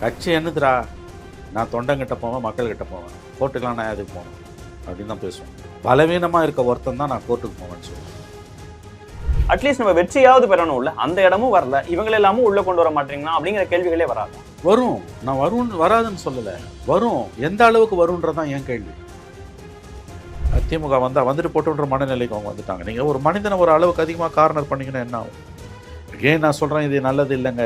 கட்சி என்னதுடா, நான் தொண்டங்கிட்ட போவேன், மக்கள்கிட்ட போவேன், கோர்ட்டுக்கெலாம் நான் எதுக்கு போகணும் அப்படின்னு தான் பேசுவேன். பலவீனமாக இருக்க ஒருத்தன் தான் நான் கோர்ட்டுக்கு போவேன்னு சொல்லுவேன். அட்லீஸ்ட் நம்ம வெற்றியாவது பெறணும்ல, அந்த இடமும் வரல, இவங்க எல்லாமும் உள்ள கொண்டு வர மாட்டீங்களா அப்படிங்கிற கேள்விகளே வராது. வரும், நான் வராதுன்னு சொல்லலை, வரும். எந்த அளவுக்கு வரும்ன்றதான் என் கேள்வி. திமுக வந்துட்டு போட்டுன்ற மனநிலைக்கு அவங்க வந்துட்டாங்க. நீங்கள் ஒரு மனிதனை ஒரு அளவுக்கு அதிகமாக கார்னர் பண்ணிங்கன்னா என்ன ஆகும்? ஏன் நான் சொல்கிறேன் இது நல்லது இல்லைங்க.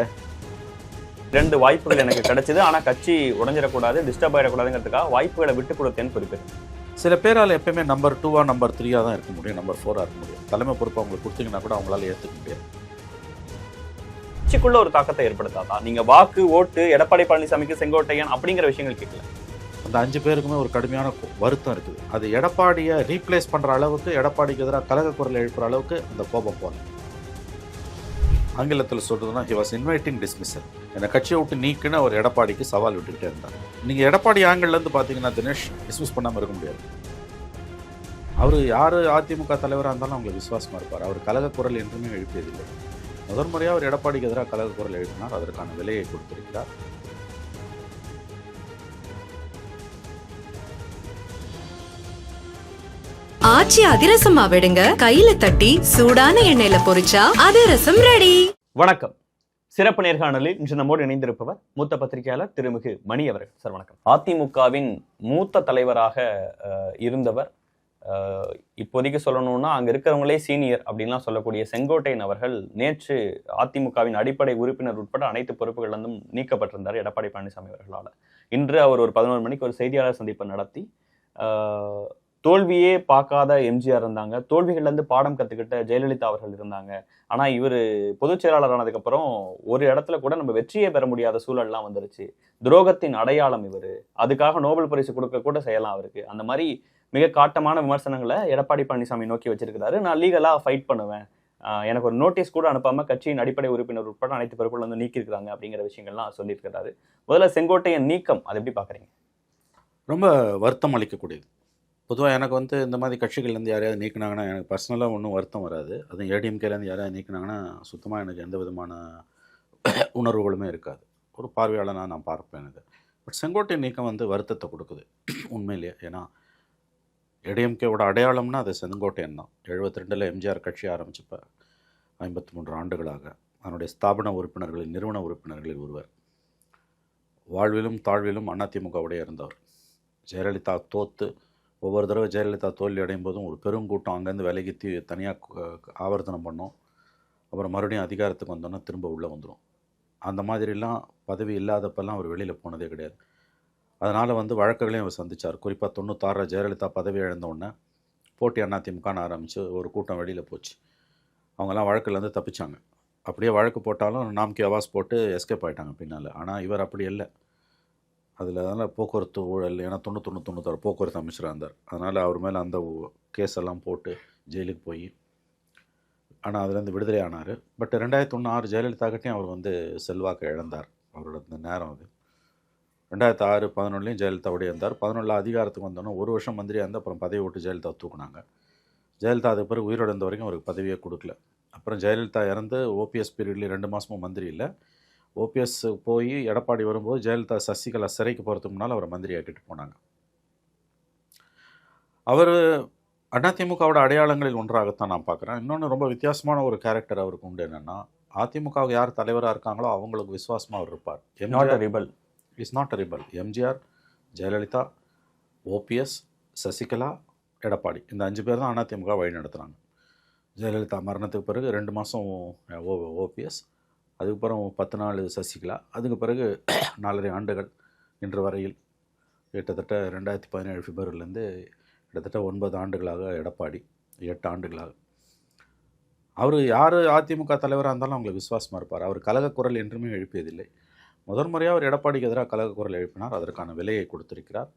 2 வாய்ப்புகள் எனக்கு கிடைச்சது, ஆனால் கட்சி உடஞ்சிடக்கூடாது, டிஸ்டர்ப் ஆகிடக்கூடாதுங்கிறதுக்காக வாய்ப்புகளை விட்டு கொடுத்தேன்னு குறிப்பிட்டேன். சில பேரால் எப்பயுமே நம்பர் 2 நம்பர் 3 தான் இருக்க முடியும், நம்பர் 4 இருக்க முடியும். தலைமை பொறுப்பு அவங்களுக்கு கொடுத்தீங்கன்னா கூட அவங்களால ஏற்றுக்க முடியாது. கட்சிக்குள்ள ஒரு தாக்கத்தை ஏற்படுத்தாதா? நீங்க வாக்கு ஓட்டு எடப்பாடி பழனிசாமிக்கு செங்கோட்டையன் அப்படிங்கிற விஷயங்கள் கேட்கல. அந்த 5 பேருக்குமே ஒரு கடுமையான வருத்தம் இருக்குது. அது எடப்பாடியை ரீப்ளேஸ் பண்ணுற அளவுக்கு, எடப்பாடிக்கு எதிராக கலக குரல் எழுப்புற அளவுக்கு அந்த கோபம் போகல. ஆங்கிலத்தில் சொல்றதுன்னா he was inviting dismissal. என்னை கட்சியை விட்டு நீக்குன்னு அவர் எடப்பாடிக்கு சவால் விட்டுக்கிட்டே இருந்தார். நீங்கள் எடப்பாடி ஆங்கிள்லேருந்து பார்த்தீங்கன்னா தினேஷ் டிஸ்மிஸ் பண்ணாமல் இருக்க முடியாது. அவர் யார் அதிமுக தலைவராக இருந்தாலும் அவங்களுக்கு விசுவாசமாக இருப்பார். அவர் கலக குரல் என்றுமே எழுப்பியதில்லை. முதல் முறையாக அவர் எடப்பாடிக்கு எதிராக கலக குரல் எழுப்பினார். அதற்கான விலையை கொடுத்திருக்கிறார். ஆச்சி அதிரசமா விடுங்க, கையில தட்டி சூடான எண்ணெயில பொரிச்சா அதிரசம் ரெடி. வணக்கம். சிறப்பு நேர்காணலில் இன்று நம்மோடு இணைந்திருப்பவர் மூத்த பத்திரிகையாளர் திருமிகு மணி அவர்கள். சார் வணக்கம். அதிமுகவின் மூத்த தலைவராக இருந்தவர், இப்போதைக்கு சொல்லணும்னா அங்க இருக்கிறவங்களே சீனியர் அப்படின்லாம் சொல்லக்கூடிய செங்கோட்டையன் அவர்கள் நேற்று அதிமுகவின் அடிப்படை உறுப்பினர் உட்பட அனைத்து பொறுப்புகளிலிருந்தும் நீக்கப்பட்டிருந்தார் எடப்பாடி பழனிசாமி அவர்களால். இன்று அவர் ஒரு 11 மணிக்கு ஒரு செய்தியாளர் சந்திப்பை நடத்தி தோல்வியே பார்க்காத எம்ஜிஆர் இருந்தாங்க, தோல்விகள்லேருந்து பாடம் கற்றுக்கிட்ட ஜெயலலிதா அவர்கள் இருந்தாங்க, ஆனால் இவர் பொதுச் செயலாளர் ஆனதுக்கப்புறம் ஒரு இடத்துல கூட நம்ம வெற்றியை பெற முடியாத சூழல்லாம் வந்துருச்சு, துரோகத்தின் அடையாளம் இவர், அதுக்காக நோபல் பரிசு கொடுக்க கூட செய்யலாம் அவருக்கு, அந்த மாதிரி மிக காட்டமான விமர்சனங்களை எடப்பாடி பழனிசாமி நோக்கி வச்சிருக்கிறாரு. நான் லீகலாக ஃபைட் பண்ணுவேன், எனக்கு ஒரு நோட்டீஸ் கூட அனுப்பாமல் கட்சியின் அடிப்படை உறுப்பினர் உட்பட அனைத்து பொறுப்புகள் வந்து நீக்கியிருக்கிறாங்க அப்படிங்கிற விஷயங்கள்லாம் சொல்லியிருக்கிறாரு. முதல்ல செங்கோட்டையன் நீக்கம் அதை எப்படி பார்க்குறீங்க? ரொம்ப வருத்தம் அளிக்கக்கூடியது. பொதுவாக எனக்கு இந்த மாதிரி கட்சிகள்லேருந்து யாரையாவது நீக்கினாங்கன்னா எனக்கு பர்சனலாக ஒன்றும் வருத்தம் வராது. அதுவும் ஏடிஎம்கேலேருந்து யாரையாவது நீக்கினாங்கன்னா சுத்தமாக எனக்கு எந்த விதமான உணர்வுகளுமே இருக்காது. ஒரு பார்வையாளனாக நான் பார்ப்பேன் எனக்கு. பட் செங்கோட்டையன் நீக்கம் வருத்தத்தை கொடுக்குது உண்மையிலேயே. ஏன்னா ஏடிஎம்கேவோட அடையாளம்னா அது செங்கோட்டையன் தான். 72 எம்ஜிஆர் கட்சி ஆரம்பிச்சப்போ 53 ஆண்டுகளாக அதனுடைய ஸ்தாபன உறுப்பினர்களில், நிறுவன உறுப்பினர்களில் ஒருவர். வாழ்விலும் தாழ்விலும் அதிமுகவுடைய இருந்தவர். ஜெயலலிதா தோற்று ஒவ்வொரு தடவை ஜெயலலிதா தோல்வி அடையும் போதும் ஒரு பெருங்கூட்டம் அங்கேருந்து விலகி தனியாக ஆவர்த்தனம் பண்ணோம். அப்புறம் மறுபடியும் அதிகாரத்துக்கு வந்தோன்னா திரும்ப உள்ளே வந்துடும். அந்த மாதிரிலாம் பதவி இல்லாதப்பெல்லாம் அவர் வெளியில் போனதே கிடையாது. அதனால் வழக்குகளையும் அவர் சந்தித்தார். குறிப்பாக 96 ஜெயலலிதா பதவி இழந்தவுடனே போட்டி அதிமுகன்னு ஆரம்பித்து ஒரு கூட்டம் வெளியில் போச்சு. அவங்கெல்லாம் வழக்குலேருந்து தப்பிச்சாங்க. அப்படியே வழக்கு போட்டாலும் நாம்கி அவாஸ் போட்டு எஸ்கேப் ஆகிட்டாங்க பின்னால். ஆனால் இவர் அப்படி இல்லை. அதனால் போக்குவரத்து ஊழல், ஏன்னா 96 போக்குவரத்து அமைச்சராக இருந்தார். அதனால் அவர் மேலே அந்த கேஸ் எல்லாம் போட்டு ஜெயிலுக்கு போய், ஆனால் அதுலேருந்து விடுதலை ஆனார். பட் 2001 ஜெயலலிதா கிட்டையும் அவர் செல்வாக்கை இழந்தார். அவரோட அந்த நேரம் அது 2006, 2011 ஜெயலலிதாவோடய இருந்தார். 2011 அதிகாரத்துக்கு வந்தோன்னா 1 வருஷம் மந்திரியாக இருந்தால் அப்புறம் பதவி விட்டு ஜெயலலிதா தூக்குனாங்க. ஜெயலலிதா அதுக்கு பிறகு உயிரோடு இருந்த வரைக்கும் அவருக்கு பதவியே கொடுக்கல. அப்புறம் ஜெயலலிதா இறந்து ஓபிஎஸ் பீரியட்லேயே 2 மாதமும் மந்திரி இல்லை. ஓபிஎஸ் போய் எடப்பாடி வரும்போது ஜெயலலிதா சசிகலா சிறைக்கு போகிறதுக்கு முன்னால் அவரை மந்திரி ஆக்கிட்டு போனாங்க. அவர் அதிமுகவோட அடையாளங்களில் ஒன்றாகத்தான் நான் பார்க்குறேன். இன்னொன்று ரொம்ப வித்தியாசமான ஒரு கேரக்டர் அவருக்கு உண்டு. என்னென்னா, அதிமுகவுக்கு யார் தலைவராக இருக்காங்களோ அவங்களுக்கு விசுவாசமாக அவர் இருப்பார். Is not a rebel. MGR, Jayalalithaa, OPS, Sasikala, Edappadi, இந்த 5 பேர் தான் அதிமுக வழி நடத்துகிறாங்க. ஜெயலலிதா மரணத்துக்கு பிறகு 2 மாதம் ஓபிஎஸ், அதுக்கப்புறம் 10 நாள் சசிகலா, அதுக்கு பிறகு 4.5 ஆண்டுகள் இன்று வரையில் கிட்டத்தட்ட 2017 பிப்ரவரிலேருந்து கிட்டத்தட்ட 9 ஆண்டுகளாக எடப்பாடி, 8 ஆண்டுகளாக. அவர் யார் அதிமுக தலைவராக இருந்தாலும் அவங்களுக்கு விசுவாசமாக இருப்பார். அவர் கலக குரல் என்றுமே எழுப்பியதில்லை. முதல் முறையாக அவர் எடப்பாடிக்கு எதிராக கலக குரல் எழுப்பினார். அதற்கான விலையை கொடுத்திருக்கிறார்.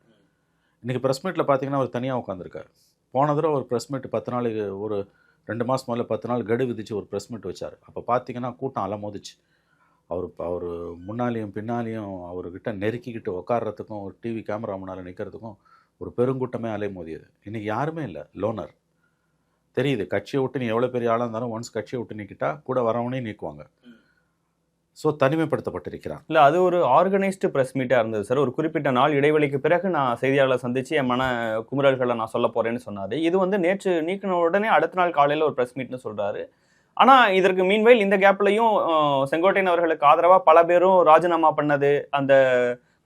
இன்றைக்கி ப்ரெஸ் மீட்டில் பார்த்தீங்கன்னா அவர் தனியாக உட்காந்துருக்கார். போன தடவை ஒரு ப்ரெஸ் மீட் 10 நாளுக்கு ஒரு 2 மாதம் முதல்ல 10 நாள் கெடு விதித்து ஒரு ப்ரெஸ் மீட் வச்சார். அப்போ பார்த்தீங்கன்னா கூட்டம் அலமோதிச்சு. அவர் முன்னாலேயும் பின்னாலேயும் அவர்கிட்ட நெருக்கிக்கிட்டு உட்கார்றதுக்கும் ஒரு டிவி கேமரா முன்னால் நிற்கிறதுக்கும் ஒரு பெருங்கூட்டமே அலைமோதியது. இன்றைக்கி யாருமே இல்லை, லோனர். தெரியுது, கட்சியை விட்டு நீ எவ்வளோ பெரிய ஆளாக இருந்தாலும் ஒன்ஸ் கட்சியை விட்டு நீக்கிட்டா கூட வரவனையும் நீக்குவாங்க. ஸோ தனிமைப்படுத்தப்பட்டிருக்கிறார். இல்ல அது ஒரு ஆர்கனைஸ்டு பிரஸ் மீட்டா இருந்தது சார். ஒரு குறிப்பிட்ட நாள் இடைவெளிக்கு பிறகு நான் செய்தியாளரை சந்திச்சு என் மன குமுறல்களை நான் சொல்ல போறேன்னு சொன்னாரு. இது வந்து நேற்று நீக்கின உடனே அடுத்த நாள் காலையில ஒரு பிரஸ் மீட்னு சொல்றாரு. ஆனா இதற்கு மீன்வைல் இந்த கேப்லயும் செங்கோட்டையன் அவர்களுக்கு ஆதரவா பல பேரும் ராஜினாமா பண்ணது, அந்த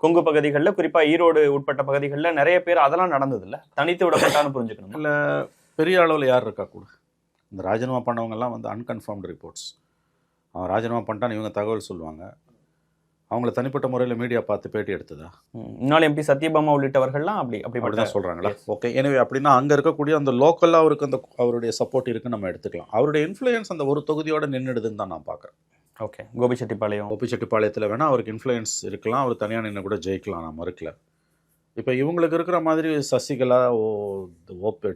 கொங்கு பகுதிகளில் குறிப்பா ஈரோடு உட்பட்ட பகுதிகளில் நிறைய பேர் அதெல்லாம் நடந்தது இல்ல, தனித்து விடப்பட்டான்னு புரிஞ்சுக்கணும். இல்லை பெரிய அளவில் யார் இருக்கா கூட? இந்த ராஜினாமா பண்ணவங்கெல்லாம் வந்து அன்கன்ஃபார்ம்டு ரிப்போர்ட்ஸ். அவன் ராஜினாமா பண்ணிட்டான்னு இவங்க தகவல் சொல்லுவாங்க. அவங்கள தனிப்பட்ட முறையில் மீடியா பார்த்து பேட்டி எடுத்ததா? முன்னாள் எம்பி சத்யபாமா உள்ளிட்டவர்கள்லாம் அப்படி தான் சொல்கிறாங்களா? ஓகே, எனவே அப்படின்னா அங்கே இருக்கக்கூடிய அந்த லோக்கலாக அவருக்கு அந்த அவருடைய சப்போர்ட் இருக்குன்னு நம்ம எடுத்துக்கலாம். அவருடைய இன்ஃப்ளூயன்ஸ் அந்த ஒரு தொகுதியோட நின்றுடுதுன்னு தான் நான் பார்க்குறேன். ஓகே, கோபிச்செட்டிப்பாளையத்தில் வேணால் அவருக்கு இன்ஃப்ளூயன்ஸ் இருக்கலாம், அவர் தனியாக நின்று கூட ஜெயிக்கலாம், நான் மறுக்கல. இப்போ இவங்களுக்கு இருக்கிற மாதிரி சசிகலா,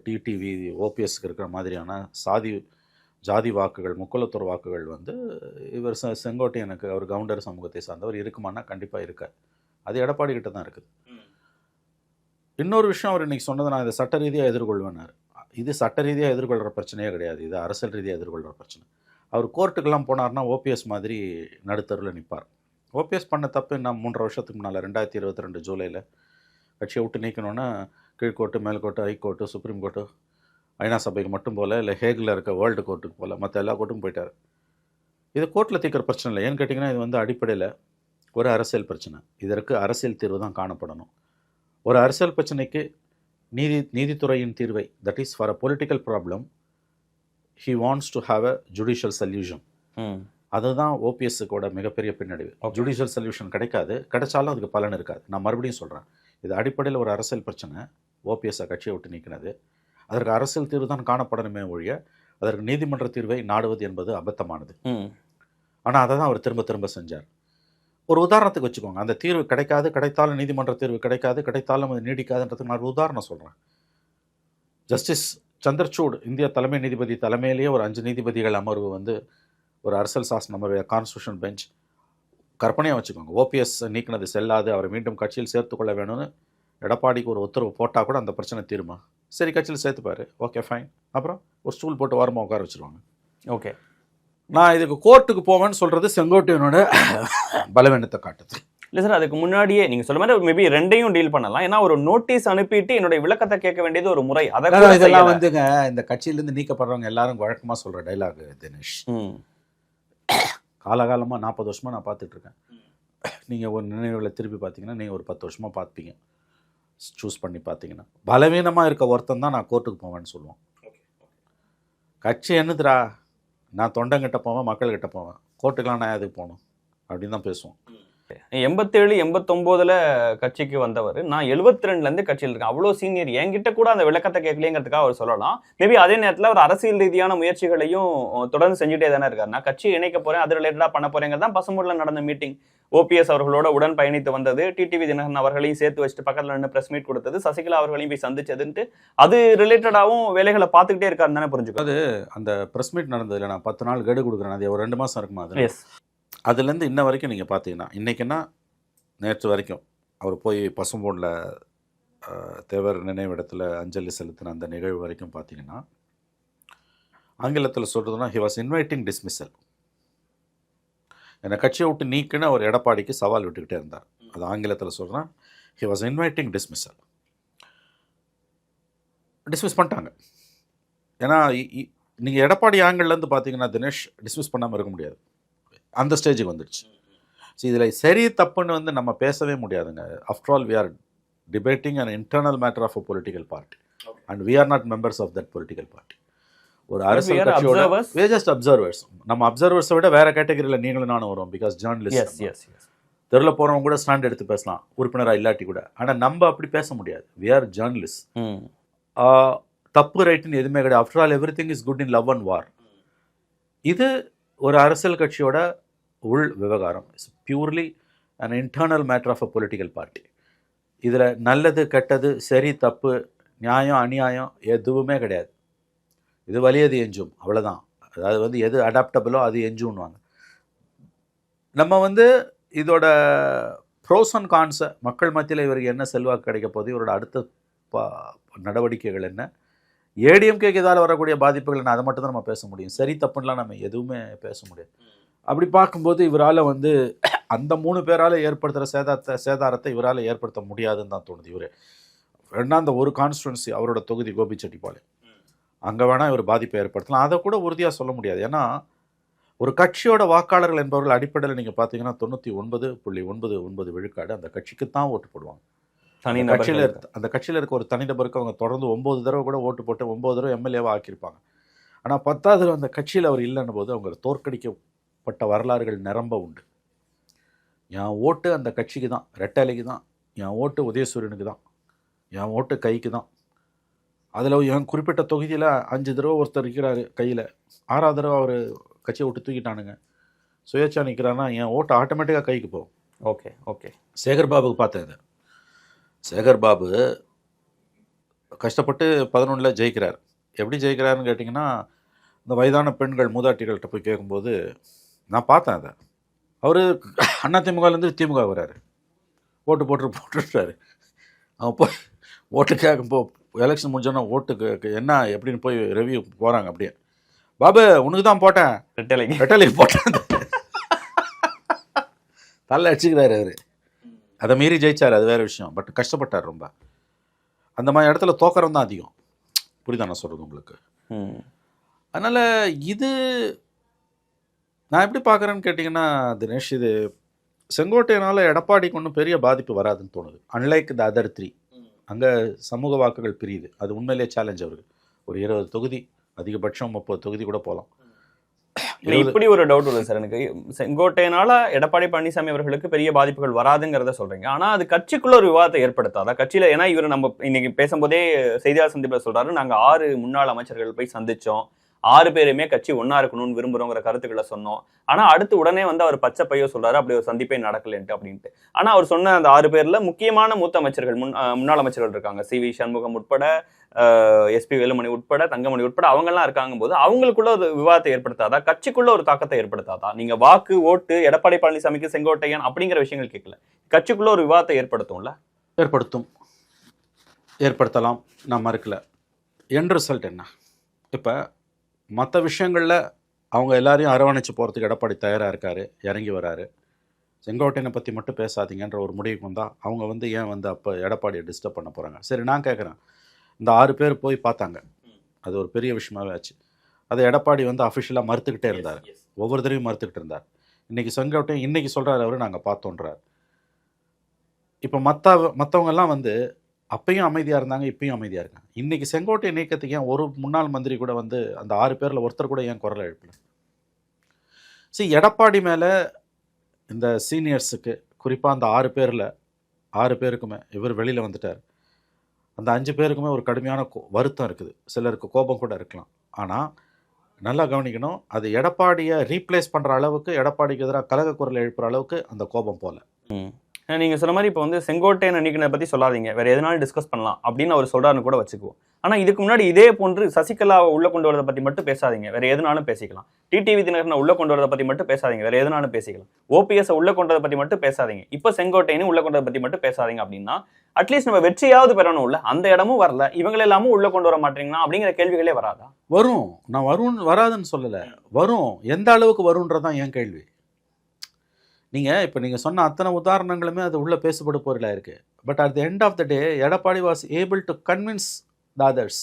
டிடிவி, ஓபிஎஸ்க்கு இருக்கிற மாதிரியான ஜாதி வாக்குகள், முக்குலத்தோர் வாக்குகள் வந்து இவர் செங்கோட்டையனுக்கு, அவர் கவுண்டர் சமூகத்தை சார்ந்தவர் இருக்குமானா கண்டிப்பாக இருக்கார். அது எடப்பாடி கிட்ட தான் இருக்குது. இன்னொரு விஷயம் அவர் இன்றைக்கி சொன்னதை நான் இதை சட்ட ரீதியாக எதிர்கொள்வேனார். இது சட்ட ரீதியாக எதிர்கொள்கிற பிரச்சனையே கிடையாது, இது அரசியல் ரீதியாக எதிர்கொள்கிற பிரச்சனை. அவர் கோர்ட்டுக்கெல்லாம் போனார்னா ஓபிஎஸ் மாதிரி நடுத்தருவில் நிற்பார். ஓபிஎஸ் பண்ண தப்பு நான் 3.5 வருஷத்துக்கு முன்னால் 2022 ஜூலையில் கட்சியை விட்டு நீக்கணுன்னா கீழ்கோர்ட்டு, மேல்கோர்ட்டு, ஹைகோர்ட்டு, சுப்ரீம் கோர்ட்டு, ஐநா சபைக்கு மட்டும் போல், இல்லை ஹேகில் இருக்க வேர்ல்டு கோர்ட்டுக்கு போல், மற்ற எல்லா கோர்ட்டுக்கும் போயிட்டார். இது கோர்ட்டில் தீர்க்கிற பிரச்சனை இல்லை. ஏன்னு கேட்டிங்கன்னா இது வந்து அடிப்படையில் ஒரு அரசியல் பிரச்சனை. இதற்கு அரசியல் தீர்வு தான் காணப்படணும். ஒரு அரசியல் பிரச்சனைக்கு நீதித்துறையின் தீர்வை, that is for a political problem he wants to have a judicial solution. அதுதான் ஓபிஎஸ்ஸுக்கோட மிகப்பெரிய பின்னடைவு. ஜுடிஷியல் சொல்யூஷன் கிடைக்காது, கிடைச்சாலும் அதுக்கு பலன் இருக்காது. நான் மறுபடியும் சொல்கிறேன், இது அடிப்படையில் ஒரு அரசியல் பிரச்சனை. ஓபிஎஸ்ஸை கட்சியை விட்டு நீக்கினது, அதற்கு அரசியல் தீர்வு தான் காணப்படணுமே ஒழிய அதற்கு நீதிமன்ற தீர்வை நாடுவது என்பது அபத்தமானது. ஆனால் அதை தான் அவர் திரும்ப திரும்ப செஞ்சார். ஒரு உதாரணத்துக்கு வச்சுக்கோங்க, அந்த தீர்வு கிடைக்காது, கிடைத்தாலும் நீதிமன்ற தீர்வு கிடைக்காது, கிடைத்தாலும் அது நீடிக்காதுன்றதுக்கு நான் ஒரு உதாரணம் சொல்கிறேன். ஜஸ்டிஸ் சந்திரசூட், இந்திய தலைமை நீதிபதி தலைமையிலேயே ஒரு 5 நீதிபதிகள் அமர்வு வந்து ஒரு அரசியல் சாசன அமர்வு, கான்ஸ்டியூஷன் பெஞ்ச், கற்பனையாக வச்சுக்கோங்க, ஓபிஎஸ் நீக்கினது செல்லாது, அவரை மீண்டும் கட்சியில் சேர்த்துக்கொள்ள வேணும்னு எடப்பாடிக்கு ஒரு உத்தரவு போட்டால் கூட அந்த பிரச்சனை தீருமா? சரி, கட்சியில் சேர்த்துப்பாரு, ஓகே ஃபைன். அப்புறம் ஒரு ஸ்டூல் போட்டு வாரமாக உட்கார வச்சுருவாங்க. ஓகே, நான் இதுக்கு கோர்ட்டுக்கு போவேன்னு சொல்கிறது செங்கோட்டையனோட பலவீனத்தை காட்டுது. இல்லை சார், அதுக்கு முன்னாடியே நீங்கள் சொல்ல மாதிரி மேபி ரெண்டையும் டீல் பண்ணலாம். ஏன்னா ஒரு நோட்டீஸ் அனுப்பிட்டு என்னுடைய விளக்கத்தை கேட்க வேண்டியது ஒரு முறை. இதெல்லாம் வந்துங்க இந்த கட்சியிலேருந்து நீக்கப்படுறவங்க எல்லாரும் வழக்கமாக சொல்கிற டைலாக் தினேஷ். காலகாலமாக 40 வருஷமாக நான் பார்த்துட்ருக்கேன். நீங்கள் ஒரு நினைவுகளை திருப்பி பார்த்தீங்கன்னா நீங்கள் ஒரு 10 வருஷமாக பார்ப்பீங்க. சூஸ் பண்ணி பார்த்தீங்கன்னா பலவீனமாக இருக்க ஒருத்தன் தான் நான் கோர்ட்டுக்கு போவேன்னு சொல்லுவோம். கட்சி என்னதுரா, நான் தொண்டங்கிட்ட போவேன், மக்கள்கிட்ட போவேன், கோர்ட்டுக்கெலாம் நான் எதுக்கு போகணும் அப்படின்னு தான் பேசுவோம். 87, 89 கட்சிக்கு வந்தவர், நான் 72 கட்சியில் இருக்கேன். அவ்வளோ சீனியர், என்கிட்ட கூட அந்த விளக்கத்தை கேட்கலங்கிறதுக்காக அவர் சொல்லலாம். மேபி அதே நேரத்தில் ஒரு அரசியல் ரீதியான முயற்சிகளையும் தொடர்ந்து செஞ்சுட்டே தானே இருக்காரு. நான் கட்சி இணைக்க போறேன், அது ரிலேட்டடா பண்ண போறேங்கிறது தான் பசும்பொருளில் நடந்த மீட்டிங். ஓபிஎஸ் அவர்களோட உடன் பயணித்து வந்தது, டிடிவி தினகரன் அவர்களையும் சேர்த்து வச்சுட்டு பக்கத்தில் நின்று பிரஸ் மீட் கொடுத்தது, சசிகலா அவர்களையும் போய் சந்திச்சதுன்ட்டு அது ரிலேட்டடாகவும் வேலைகளை பார்த்துக்கிட்டே இருக்காருன்னு தானே புரிஞ்சுக்கோ. அது அந்த பிரஸ் மீட் நடந்ததுல நான் 10 நாள் கெடு கொடுக்குறேன், அது ஒரு 2 மாதம் இருக்குமா? அது அதுலேருந்து இன்ன வரைக்கும் நீங்கள் பார்த்தீங்கன்னா, இன்றைக்கின்னா நேற்று வரைக்கும் அவர் போய் பசும்பொன்னில் தேவர் நினைவிடத்தில் அஞ்சலி செலுத்தின அந்த நிகழ்வு வரைக்கும் பார்த்தீங்கன்னா, ஆங்கிலத்தில் சொல்கிறதுனா ஹி வாஸ் இன்வைட்டிங் டிஸ்மிஸல். என்னை கட்சியை விட்டு நீக்குன்னு அவர் எடப்பாடிக்கு சவால் விட்டுக்கிட்டே இருந்தார். அது ஆங்கிலத்தில் சொல்கிறேன், he was inviting dismissal. Dismiss பண்ணிட்டாங்க. ஏன்னா நீங்கள் எடப்பாடி ஆங்கிள்லேருந்து பார்த்தீங்கன்னா தினேஷ் டிஸ்மிஸ் பண்ணாமல் இருக்க முடியாது, அந்த ஸ்டேஜுக்கு வந்துடுச்சு. ஸோ இதில் சரி தப்புன்னு வந்து நம்ம பேசவே முடியாதுங்க. After all we are debating an internal matter of a political party and we are not members of that political party. ஒரு அரசியல் கட்சியோட வி ஜஸ்ட் அப்சர்வர்ஸ். நம்ம அப்சர்வர்ஸை விட வேறு கேட்டகரியில் நீங்களும் நானும் வரும். பிகாஸ் ஜேர்னலிஸ்ட் தெருவில் போகிறவங்க கூட ஸ்டாண்ட் எடுத்து பேசலாம், உறுப்பினராக இல்லாட்டி கூட. ஆனால் நம்ம அப்படி பேச முடியாது. We are journalist. தப்பு ரைட்டுன்னு எதுவுமே கிடையாது. After all everything is good in love and war. இது ஒரு அரசியல் கட்சியோட உள் விவகாரம். It's purely an internal matter of a political party. இதில் நல்லது கெட்டது, சரி தப்பு, நியாயம் அநியாயம் எதுவுமே கிடையாது. இது வலியது எஞ்சும், அவ்வளோதான். அதாவது வந்து எது அடாப்டபிளோ அது எஞ்சும்னுவாங்க. நம்ம வந்து இதோட ப்ரோஸ் அண்ட் கான்ஸை மக்கள் மத்தியில் இவருக்கு என்ன செல்வாக்கு கிடைக்க போகுது, இவரோட அடுத்த நடவடிக்கைகள் என்ன, ஏடிஎம்கேக்கு இதால் வரக்கூடிய பாதிப்புகள் என்ன, அதை மட்டும் தான் நம்ம பேச முடியும். சரி தப்புன்னெலாம் நம்ம எதுவுமே பேச முடியாது. அப்படி பார்க்கும்போது இவரால் வந்து அந்த 3 பேரால் ஏற்படுத்துகிற சேதாரத்தை இவரால் ஏற்படுத்த முடியாதுன்னு தான் தோணுது. இவர் வேணா அந்த ஒரு கான்ஸ்டுவன்சி அவரோட தொகுதி கோபிச்செட்டிப்பாளையம், அங்கே வேணால் இவர் பாதிப்பை ஏற்படுத்தலாம். அதை கூட உறுதியாக சொல்ல முடியாது. ஏன்னா ஒரு கட்சியோட வாக்காளர்கள் என்பவர்கள் அடிப்படையில் நீங்கள் பார்த்தீங்கன்னா 99.99 விழுக்காடு அந்த கட்சிக்கு தான் ஓட்டு போடுவாங்க. அந்த கட்சியில் இருக்க ஒரு தனிநபருக்கு அவங்க தொடர்ந்து 9 தடவை கூட ஓட்டு போட்டு 9 தடவை எம்எல்ஏவாக ஆக்கியிருப்பாங்க. ஆனால் 10வது தடவை அந்த கட்சியில் அவர் இல்லைன்னும் போது அவங்க தோற்கடிக்கப்பட்ட வரலாறுகள் நிரம்ப உண்டு. என் ஓட்டு அந்த கட்சிக்கு தான், ரெட்டலைக்கு தான், என் ஓட்டு உதயசூரியனுக்கு தான், என் ஓட்டு கைக்கு தான். அதில் என் குறிப்பிட்ட தொகுதியில் 5 தடவை ஒருத்தர் இருக்கிறாரு கையில், 6வது தடவை அவர் கட்சியை விட்டு தூக்கிட்டானுங்க, சுயேட்சா நிற்கிறான்னா என் ஓட்டு ஆட்டோமேட்டிக்காக கைக்கு போகும். Okay okay. சேகர் பாபுக்கு பார்த்தேன் இது. சேகர் பாபு கஷ்டப்பட்டு 11 ஜெயிக்கிறார். எப்படி ஜெயிக்கிறாருன்னு கேட்டிங்கன்னா, இந்த வயதான பெண்கள் மூதாட்டிகள்கிட்ட போய் கேட்கும்போது நான் பார்த்தேன் அதை. அவர் அதிமுகலேருந்து திமுக வர்றாரு, ஓட்டு போட்டுட்டாரு. அவன் போய் ஓட்டு கேட்கும்போ எலெக்ஷன் முடிஞ்சோன்னா ஓட்டுக்கு என்ன எப்படின்னு போய் ரிவ்யூ போகிறாங்க. அப்படியே பாபு உனக்கு தான் போட்டேன், ரெட்டலைக்கு போட்டேன் தள்ள அடிச்சுக்கிறாரு அவர். அதை மீறி ஜெயிச்சார், அது வேறு விஷயம். பட் கஷ்டப்பட்டார் ரொம்ப. அந்த மாதிரி இடத்துல தோக்கரம் தான் அதிகம். புரியுதா நான் சொல்கிறது உங்களுக்கு? அதனால் இது நான் எப்படி பார்க்குறேன்னு கேட்டிங்கன்னா தினேஷ், இது செங்கோட்டையனால் எடப்பாடிக்கு ஒன்றும் பெரிய பாதிப்பு வராதுன்னு தோணுது. அன்லைக் த அதர் 3 அங்கே சமூக வாக்குகள் பிரியுது. அது உண்மையிலேயே சேலஞ்ச் அவருக்கு. ஒரு 20 தொகுதி, அதிகபட்சம் 30 தொகுதி கூட போகலாம். இப்படி ஒரு டவுட் வருது சார் எனக்கு. செங்கோட்டையனால எடப்பாடி பழனிசாமி அவர்களுக்கு பெரிய பாதிப்புகள் வராதுங்கிறத சொல்றீங்க. ஆனா அது கட்சிக்குள்ள ஒரு விவாதத்தை ஏற்படுத்தாதா கட்சியில? ஏன்னா இவர் நம்ம இன்னைக்கு பேசும்போதே செய்தியாளர் சந்திப்பில் சொல்றாரு, நாங்க 6 முன்னாள் அமைச்சர்கள் போய் சந்திச்சோம், 6 பேருமே கட்சி ஒன்னா இருக்கணும்னு விரும்புறோங்கிற கருத்துக்களை சொன்னோம். ஆனா அடுத்து உடனே வந்து அவர் பச்சை பையோ சொல்றாரு அப்படி ஒரு சந்திப்பே நடக்கலன்ட்டு அப்படின்ட்டு. ஆனா அவர் சொன்ன அந்த 6 பேர்ல முக்கியமான மூத்த அமைச்சர்கள் முன்னாள் அமைச்சர்கள் இருக்காங்க. சி.வி. சண்முகம் உட்பட, எஸ்பி வேலுமணி உட்பட, தங்கமணி உட்பட அவங்க எல்லாம் இருக்காங்க போது அவங்களுக்குள்ள ஒரு விவாதத்தை ஏற்படுத்தாதா, கட்சிக்குள்ள ஒரு தாக்கத்தை ஏற்படுத்தாதா? நீங்க வாக்கு ஓட்டு எடப்பாடி பழனிசாமிக்கு செங்கோட்டையன் அப்படிங்கிற விஷயங்கள் கேட்கல, கட்சிக்குள்ள ஒரு விவாதத்தை ஏற்படுத்தும்ல? ஏற்படுத்தலாம், நான் மறுக்கல. என் ரிசல்ட் என்ன? இப்போ மற்ற விஷயங்களில் அவங்க எல்லாரையும் அரவணைச்சு போகிறதுக்கு எடப்பாடி தயாராக இருக்கார், இறங்கி வராரு. செங்கோட்டையனை பற்றி மட்டும் பேசாதீங்கன்ற ஒரு முடிவுக்கு வந்தால் அவங்க வந்து ஏன் வந்து அப்போ எடப்பாடியை டிஸ்டர்ப் பண்ண போகிறாங்க? சரி, நான் கேட்குறேன், இந்த 6 பேர் போய் பார்த்தாங்க, அது ஒரு பெரிய விஷயமாகவே ஆச்சு. அதை எடப்பாடி வந்து அஃபிஷியலாக மறுத்துக்கிட்டே இருந்தார், ஒவ்வொரு தடவையும் மறுத்துக்கிட்டு இருந்தார். இன்றைக்கி செங்கோட்டையன் இன்றைக்கி சொல்கிறார் அவர் நாங்கள் பார்த்தோன்றார். இப்போ மற்றவங்கெல்லாம் வந்து அப்பையும் அமைதியாக இருந்தாங்க, இப்பயும் அமைதியாக இருக்காங்க. இன்றைக்கி செங்கோட்டையன் நீக்கத்துக்கு ஏன் ஒரு முன்னாள் மந்திரி கூட வந்து அந்த 6 பேரில் ஒருத்தர் கூட ஏன் குரலை எழுப்பல? எடப்பாடி மேலே இந்த சீனியர்ஸுக்கு, குறிப்பாக அந்த 6 பேரில் 6 பேருக்குமே இவர் வெளியில் வந்துட்டார். அந்த 5 பேருக்குமே ஒரு கடுமையான வருத்தம் இருக்குது, சிலருக்கு கோபம் கூட இருக்கலாம். ஆனால் நல்லா கவனிக்கணும், அது எடப்பாடியை ரீப்ளேஸ் பண்ணுற அளவுக்கு, எடப்பாடிக்கு எதிராக கலக குரல் எழுப்புகிற அளவுக்கு அந்த கோபம் போல. நீங்க சொன்ன மாதிரி இப்போ வந்து செங்கோட்டையன் நீக்கினதை பற்றி சொல்லாதீங்க, வேற எதனாலும் டிஸ்கஸ் பண்ணலாம் அப்படின்னு அவர் சொல்றாருன்னு கூட வச்சுக்குவோம். ஆனால் இதுக்கு முன்னாடி இதே போன்று சசிகலாவை உள்ள கொண்டு வரதை பற்றி மட்டும் பேசாதீங்க, வேற எதனாலும் பேசிக்கலாம். டிடிவி தினகரனை உள்ள கொண்டு வரதை பற்றி மட்டும் பேசாதீங்க, வேற எதனாலும் பேசிக்கலாம். ஓபிஎஸ் உள்ள கொண்டதை பற்றி மட்டும் பேசாதீங்க, இப்போ செங்கோட்டையனும் உள்ள கொண்டதை பற்றி மட்டும் பேசாதீங்க அப்படின்னா அட்லீஸ்ட் நம்ம வெற்றியாவது பெறணும். இல்ல அந்த இடமும் வரல, இவங்க எல்லாமும் உள்ள கொண்டு வர மாட்டீங்களா அப்படிங்கிற கேள்விகளே வராதா? வரும், நான் வராதுன்னு சொல்லலை, வரும். எந்த அளவுக்கு வரும்ன்றதான் என் கேள்வி. நீங்கள் சொன்ன அத்தனை உதாரணங்களுமே அது உள்ளே பேசப்பட பொருளாக இருக்குது. But at the end of the day Edappadi was able to convince the others.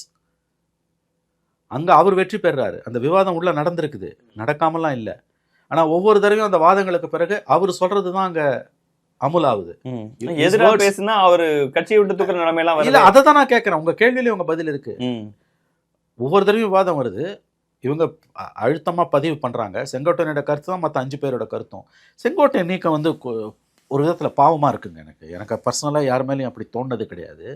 அங்கே அவர் வெற்றி பெறாரு. அந்த விவாதம் உள்ளே நடந்திருக்குது, நடக்காமலாம் இல்லை. ஆனால் ஒவ்வொரு தடவையும் அந்த வாதங்களுக்கு பிறகு அவர் சொல்கிறது தான் அங்கே அமுலாகுது. எதிராக பேசுனா அவர் கட்சியை விட்டு தூக்குற நிலைமையெல்லாம் இல்லை, அதை தான் நான் கேட்குறேன். உங்கள் கேள்வியிலே உங்கள் பதில் இருக்குது. ஒவ்வொரு தடவையும் விவாதம் வருது, இவங்க அழுத்தமாக பதிவு பண்ணுறாங்க. செங்கோட்டையனோட கருத்து தான் மற்ற 5 பேரோட கருத்தும். செங்கோட்டையன் நீக்கம் வந்து ஒரு விதத்தில் பாவமாக இருக்குங்க. எனக்கு பர்சனலாக யார் மேலேயும் அப்படி தோணுது கிடையாது.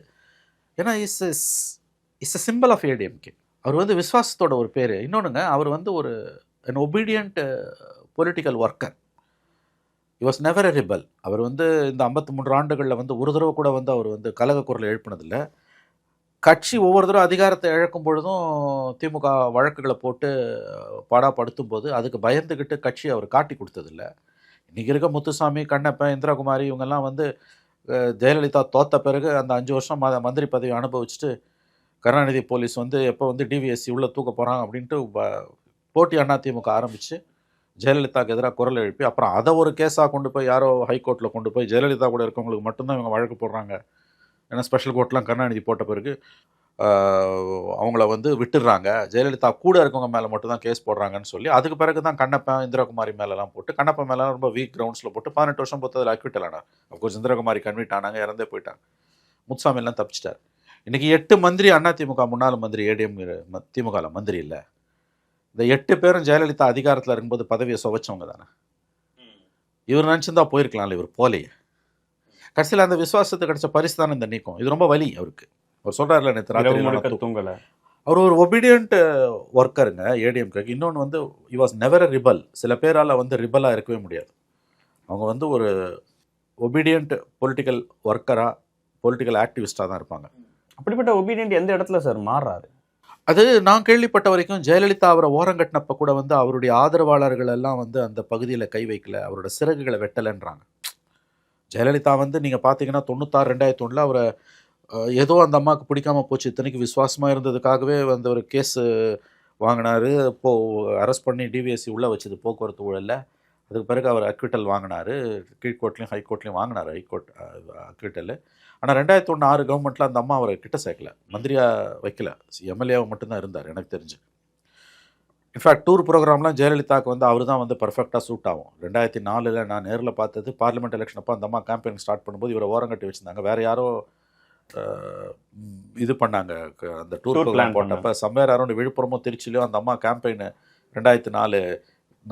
ஏன்னா it's a simple of ADMK. அவர் வந்து விஸ்வாசத்தோட ஒரு பேர். இன்னொன்றுங்க, அவர் வந்து ஒரு an obedient political worker. he was never a rebel. அவர் வந்து இந்த 53 ஆண்டுகளில் வந்து ஒரு தடவை கூட வந்து அவர் வந்து கலக குரல் எழுப்பினதில்லை. கட்சி ஒவ்வொரு தடவை அதிகாரத்தை இழக்கும் பொழுதும் திமுக வழக்குகளை போட்டு பாடாப்படுத்தும் போது அதுக்கு பயந்துக்கிட்டு கட்சி அவர் காட்டி கொடுத்ததில்லை. இன்றைக்கி இருக்க முத்துசாமி, கண்ணப்பன், இந்திராகுமாரி இவங்கெல்லாம் வந்து ஜெயலலிதா தோத்த பிறகு அந்த 5 வருஷம் மந்திரி பதவி அனுபவிச்சுட்டு கருணாநிதி போலீஸ் வந்து எப்போ வந்து டிவிஎஸ்சி உள்ளே தூக்க போகிறாங்க அப்படின்ட்டு போட்டி அதிமுக ஆரம்பித்து ஜெயலலிதாவுக்கு எதிராக குரல் எழுப்பி அப்புறம் அதை ஒரு கேஸாக கொண்டு போய் யாரோ ஹைகோர்ட்டில் கொண்டு போய் ஜெயலலிதா கூட இருக்கவங்களுக்கு மட்டும்தான் இவங்க வழக்கு போடுறாங்க. ஏன்னா ஸ்பெஷல் கோர்ட்லாம் கருணாநிதி போட்ட பிறகு அவங்கள வந்து விட்டுடுறாங்க, ஜெயலலிதா கூட இருக்கவங்க மேலே மட்டும்தான் கேஸ் போடுறாங்கன்னு சொல்லி அதுக்கு பிறகு தான் கண்ணப்பன் இந்திரகுமாரி மேலெலாம் போட்டு, கண்ணப்பன் மேலே ரொம்ப வீக் கிரவுண்ட்ஸில் போட்டு 18 வருஷம் பொறுத்ததில் அக்விட்டல் ஆனார். அஃப்கோர்ஸ் இந்திரகுமாரி கன்விட் ஆனாங்க, இறந்தே போயிட்டாங்க. முத்துசாமியெல்லாம் தப்பிச்சிட்டார். இன்றைக்கி 8 மந்திரி அதிமுக முன்னாள் மந்திரி, ஏடிஎம் திமுகவில் மந்திரி இல்லை. இந்த 8 பேரும் ஜெயலலிதா அதிகாரத்தில் இருக்கும்போது பதவியை சுவைச்சவங்க தானே. இவர் நினச்சிருந்தா போயிருக்கலாம்ல, இவர் போலையே. கடைசியில் அந்த விசுவாசத்துக்கு கிடைச்ச பரிசு தானே இந்த நீக்கம். இது ரொம்ப வலி அவருக்கு. அவர் சொல்கிறார்ல நேற்று ராத்திரி தூங்கலை. அவர் ஒரு ஒபீடியன்ட் ஒர்க்கருங்க ஏடிஎம்கே. இன்னொன்று வந்து he was never a rebel. சில பேரால் வந்து ரிபலாக இருக்கவே முடியாது. அவங்க வந்து ஒரு ஒபீடியன்ட் பொலிட்டிக்கல் ஒர்க்கராக, பொலிட்டிக்கல் ஆக்டிவிஸ்டாக தான் இருப்பாங்க. அப்படிப்பட்ட ஒபீடியன்ட் எந்த இடத்துல சார் மாறுறாரு? அது நான் கேள்விப்பட்ட வரைக்கும் ஜெயலலிதா அவரை ஓரங்கட்டினப்ப கூட வந்து அவருடைய ஆதரவாளர்கள் எல்லாம் வந்து அந்த பகுதியில் கை வைக்கல, அவரோட சிறகுகளை வெட்டலைன்றாங்க. ஜெயலலிதா வந்து நீங்கள் பார்த்தீங்கன்னா 96 2001 அவரை ஏதோ அந்த அம்மாவுக்கு பிடிக்காமல் போச்சு, இத்தனைக்கு விசுவாசமாக இருந்ததுக்காகவே வந்து ஒரு கேஸு வாங்கினார். இப்போது அரெஸ்ட் பண்ணி டிவிஎஸ்சி உள்ளே வச்சது போக்குவரத்து ஊழலில். அதுக்கு பிறகு அவர் அக்விட்டல் வாங்கினார், கீழ்கோர்ட்லேயும் ஹைகோர்ட்லேயும் வாங்கினார் ஹைகோர்ட் அக்விட்டல். ஆனால் 2001 6 கவர்மெண்ட்டில் அந்த அம்மா அவரை கிட்ட சேர்க்கல, மந்திரியாக வைக்கல, எம்எல்ஏவை மட்டும்தான் இருந்தார் எனக்கு தெரிஞ்சு. இன்ஃபேக்ட் டூர் ப்ரோக்ராம்லாம் ஜெயலலிதாவுக்கு வந்து அவர் தான் வந்து பர்ஃபெக்டாக சூட் ஆகும். 2004 நான் நேரில் பார்த்தது பார்லிமெண்ட் எலெக்ஷன் அப்போ அந்த அம்மா கேம்பெயின் ஸ்டார்ட் பண்ணும்போது இவரை ஓரங்கட்டி வச்சுருந்தாங்க. வேறு யாரோ இது பண்ணாங்க அந்த டூர் ப்ரோக்ராம் போட்டப்போ. சம்வேர் அரௌண்ட் விழுப்புரமோ திருச்சிலையோ அந்த அம்மா கேம்பெயின் 2004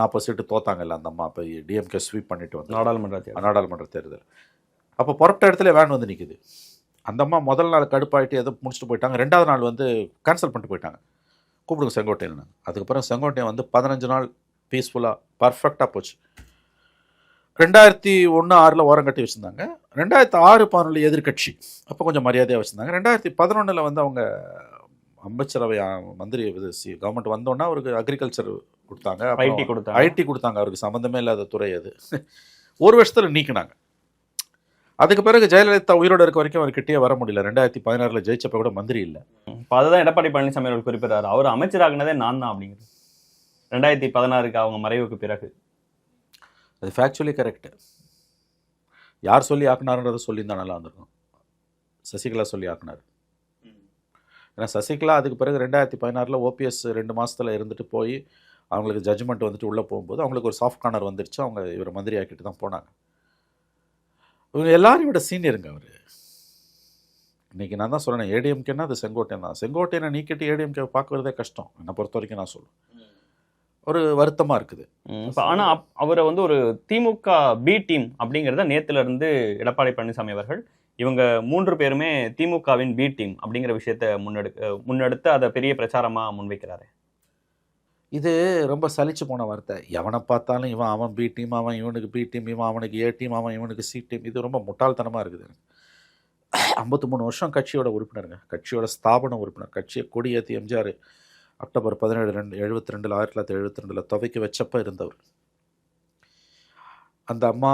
40 சீட்டு தோத்தாங்கல்ல அந்த அம்மா. அப்போ டிஎம்கே ஸ்வீப் பண்ணிட்டு வந்து நாடாளுமன்ற தேர்தல் அப்போ புறப்பட்ட இடத்துல வேன் வந்து நிற்குது. அந்த அம்மா முதல் நாள் கடுப்பாயிட்டு எதோ முடிச்சுட்டு போயிட்டாங்க. 2வது நாள் வந்து கேன்சல் பண்ணிட்டு போயிட்டாங்க, கூப்பிடுங்க செங்கோட்டையன். அதுக்கப்புறம் செங்கோட்டையன் வந்து 15 நாள் பீஸ்ஃபுல்லாக பர்ஃபெக்டாக போச்சு. 2001 6 ஓரங்கட்டி வச்சுருந்தாங்க. 2006 11 எதிர்கட்சி, அப்போ கொஞ்சம் மரியாதையாக வச்சுருந்தாங்க. 2011 வந்து அவங்க அமைச்சரவை மந்திரி கவர்மெண்ட் வந்தோன்னா அவருக்கு அக்ரிகல்ச்சர் கொடுத்தாங்க, ஐடி கொடுத்தாங்க. அவருக்கு சம்மந்தமே இல்லாத துறை அது. ஒரு வருஷத்தில் நீக்கினாங்க. அதுக்கு பிறகு ஜெயலலிதா உயிரோடு இருக்க வரைக்கும் அவர் கிட்டே வர முடியல. 2016 ஜெயிச்சப்ப கூட மந்திரி இல்லை. இப்போ அதுதான் எடப்பாடி பழனிசாமி அவர்கள் குறிப்பிட்டார், அவர் அமைச்சராகினதே நான் தான் அப்படிங்கிறது 2016 அவங்க மறைவுக்கு பிறகு. அது ஃபேக்சுவலி கரெக்டு. யார் சொல்லி ஆக்குனாருன்றதை சொல்லியிருந்தா நல்லா இருந்திருக்கும். சசிகலா சொல்லி ஆக்குனார். ஏன்னா சசிகலா அதுக்கு பிறகு 2016 ஓபிஎஸ் 2 மாதத்தில் இருந்துட்டு போய் அவங்களுக்கு ஜட்ஜ்மெண்ட் வந்துட்டு உள்ளே போகும்போது அவங்களுக்கு ஒரு சாஃப்ட் கார்னர் வந்துருச்சு. அவங்க இவரை மந்திரி ஆக்கிட்டு தான் போனாங்க. இவங்க எல்லாரையும் விட சீனியருங்க அவர். இன்றைக்கி நான் தான் சொல்கிறேன், ஏடிஎம்கேன்னா அது செங்கோட்டையன் தான். செங்கோட்டையனை நீக்கிட்டு ஏடிஎம்கே பார்க்குறதே கஷ்டம் என்னை பொறுத்த வரைக்கும். நான் சொல்லுவேன், ஒரு வருத்தமாக இருக்குது. ஆனால் அவரை வந்து ஒரு திமுக பி டீம் அப்படிங்கிறத நேற்றுலேருந்து எடப்பாடி பழனிசாமி அவர்கள் இவங்க 3 பேருமே திமுகவின் பி டீம் அப்படிங்கிற விஷயத்தை முன்னெடுத்து அதை பெரிய பிரச்சாரமாக முன்வைக்கிறாரு. இது ரொம்ப சலிச்சு போன வார்த்தை. எவனை பார்த்தாலும் இவன் அவன் பி டீம், அவன் இவனுக்கு பி டீம், இவன் அவனுக்கு ஏ டீம், அவன் இவனுக்கு சி டீம். இது ரொம்ப முட்டாள்தனமாக இருக்குது. 53 வருஷம் கட்சியோட உறுப்பினருங்க, கட்சியோட ஸ்தாபன உறுப்பினர். கட்சியை கொடியேற்றி எம்ஜிஆர் அக்டோபர் 17 1972 துவைக்க வச்சப்போ இருந்தவர். அந்த அம்மா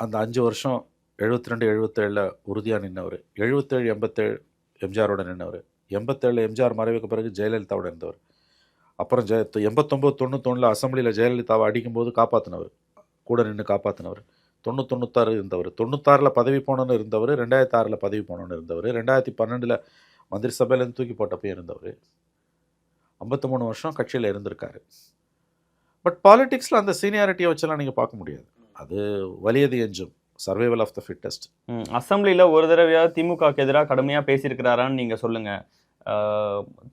அந்த 5 வருஷம் 72 77 உறுதியாக நின்றவர். 77 87 எம்ஜிஆரோட நின்றவர். 87 எம்ஜிஆர் மறைவுக்கு பிறகு ஜெயலலிதாவோட இருந்தவர். அப்புறம் 89 91 அசம்பிளியில் ஜெயலலிதாவை அடிக்கும்போது காப்பாற்றினவர், கூட நின்று காப்பாற்றினவர். 96 இருந்தவர். 96 பதவி போனோன்னு இருந்தவர். 2006 பதவி போனோன்னு இருந்தவர். 2012 மந்திரி சபையிலேருந்து தூக்கி போட்டப்போ இருந்தவர். 53 வருஷம் கட்சியில் இருந்திருக்காரு. பட் பாலிடிக்ஸில் அந்த சீனியாரிட்டியை வச்செல்லாம் நீங்கள் பார்க்க முடியாது. அது வலியது எஞ்சும், சர்வைவல் ஆஃப் த ஃபிட்டஸ்ட். அசம்பிளியில் ஒரு தடவையாக திமுகவுக்கு எதிராக கடுமையாக பேசியிருக்கிறாரான்னு நீங்கள் சொல்லுங்கள்.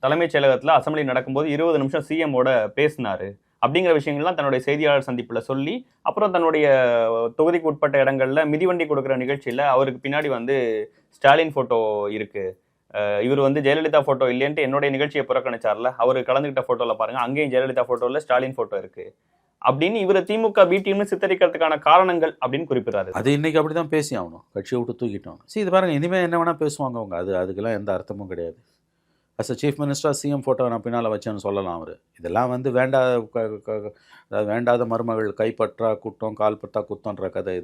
தலைமைச் செயலகத்தில் அசம்பிளி நடக்கும்போது 20 நிமிஷம் சிஎம்மோட பேசினார் அப்படிங்கிற விஷயங்கள்லாம் தன்னுடைய செய்தியாளர் சந்திப்பில் சொல்லி, அப்புறம் தன்னுடைய தொகுதிக்கு உட்பட்ட இடங்களில் மிதிவண்டி கொடுக்குற நிகழ்ச்சியில் அவருக்கு பின்னாடி வந்து ஸ்டாலின் ஃபோட்டோ இருக்குது, இவர் வந்து ஜெயலலிதா ஃபோட்டோ இல்லைன்ட்டு என்னுடைய நிகழ்ச்சியை புறக்கணிச்சார்ல, அவர் கலந்துக்கிட்ட ஃபோட்டோவில் பாருங்கள், அங்கேயும் ஜெயலலிதா ஃபோட்டோவில் ஸ்டாலின் ஃபோட்டோ இருக்குது அப்படின்னு இவர் திமுக பி டீம்னு சித்தரிக்கிறதுக்கான காரணங்கள் அப்படின்னு குறிப்பிடாரு. அது இன்னைக்கு அப்படி தான் பேசி ஆகணும், கட்சியை விட்டு தூக்கிட்டோம். சரி, இது பாருங்கள், இனிமேல் என்ன வேணால் பேசுவாங்க அவங்க. அதுக்கெல்லாம் எந்த அர்த்தமும் கிடையாது. As a chief minister CM photo நான் பின்னால் வச்சேன்னு சொல்லலாம் அவர். இதெல்லாம் வந்து வேண்டாத மருமகள் கைப்பற்றா குற்றம், கால்பற்றா குத்தன்ற கதை.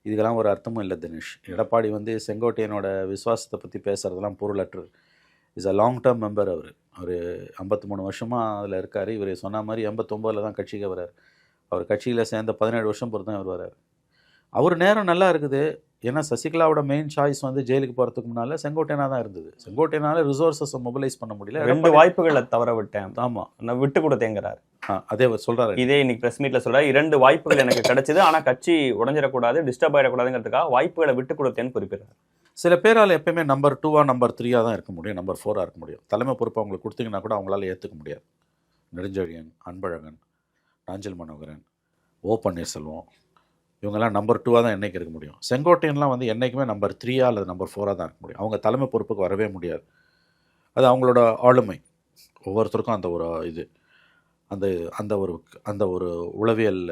இதுக்கெல்லாம் ஒரு அர்த்தமும் இல்லை தினேஷ். எடப்பாடி வந்து செங்கோட்டையனோட விசுவாசத்தை பற்றி பேசுகிறதெல்லாம் பொருளற்று. Is a long term member. அவர் 53 வருஷமாக அதில் இருக்கார். இவர் சொன்ன மாதிரி 89 தான் கட்சிக்கு வரார். அவர் கட்சியில் சேர்ந்த 17 வருஷம் பொறுத்து தான் அவர் வராரு. அவர் நேரம் நல்லா இருக்குது. ஏன்னா சசிகலாவோட மெயின் சாய்ஸ் வந்து ஜெயிலுக்கு போகிறதுக்கு முன்னால் செங்கோட்டையனாக தான் இருந்தது. செங்கோட்டையனால ரிசோர்ஸஸை மொபிலைஸ் பண்ண முடியல. 2 வாய்ப்புகளை தவற விட்டேன், ஆமாம், நான் விட்டு கொடுத்தேங்கிறார். அதே சொல்கிறாரு. இதே இன்னைக்கு ப்ரெஸ் மீட்ல சொல்றாரு, 2 வாய்ப்புகள் எனக்கு கிடைச்சது, ஆனால் கட்சி உடஞ்சிடக்கூடாது, டிஸ்டர்ப் ஆகிடக்கூடாதுங்கிறதுக்காக வாய்ப்புகளை விட்டு கொடுத்தேன்னு குறிப்பிடுறாரு. சில பேரால் எப்பயுமே நம்பர் 2 நம்பர் 3 தான் இருக்க முடியும், நம்பர் 4 இருக்க முடியும். தலைமை பொறுப்பு அவங்களுக்கு கொடுத்தீங்கன்னா கூட அவங்களால ஏற்றுக்க முடியாது. நெடுஞ்செழியன், அன்பழகன், நாஞ்சில் மனோகரன், ஓ பன்னீர்செல்வம் இவங்கெல்லாம் நம்பர் 2 தான் என்றைக்கு இருக்க முடியும். செங்கோட்டையன்லாம் வந்து என்றைக்குமே நம்பர் 3 அல்லது நம்பர் 4 தான் இருக்க முடியும். அவங்க தலைமை பொறுப்புக்கு வரவே முடியாது. அது அவங்களோட ஆளுமை. ஒவ்வொருத்தருக்கும் அந்த ஒரு இது அந்த ஒரு உளவியல்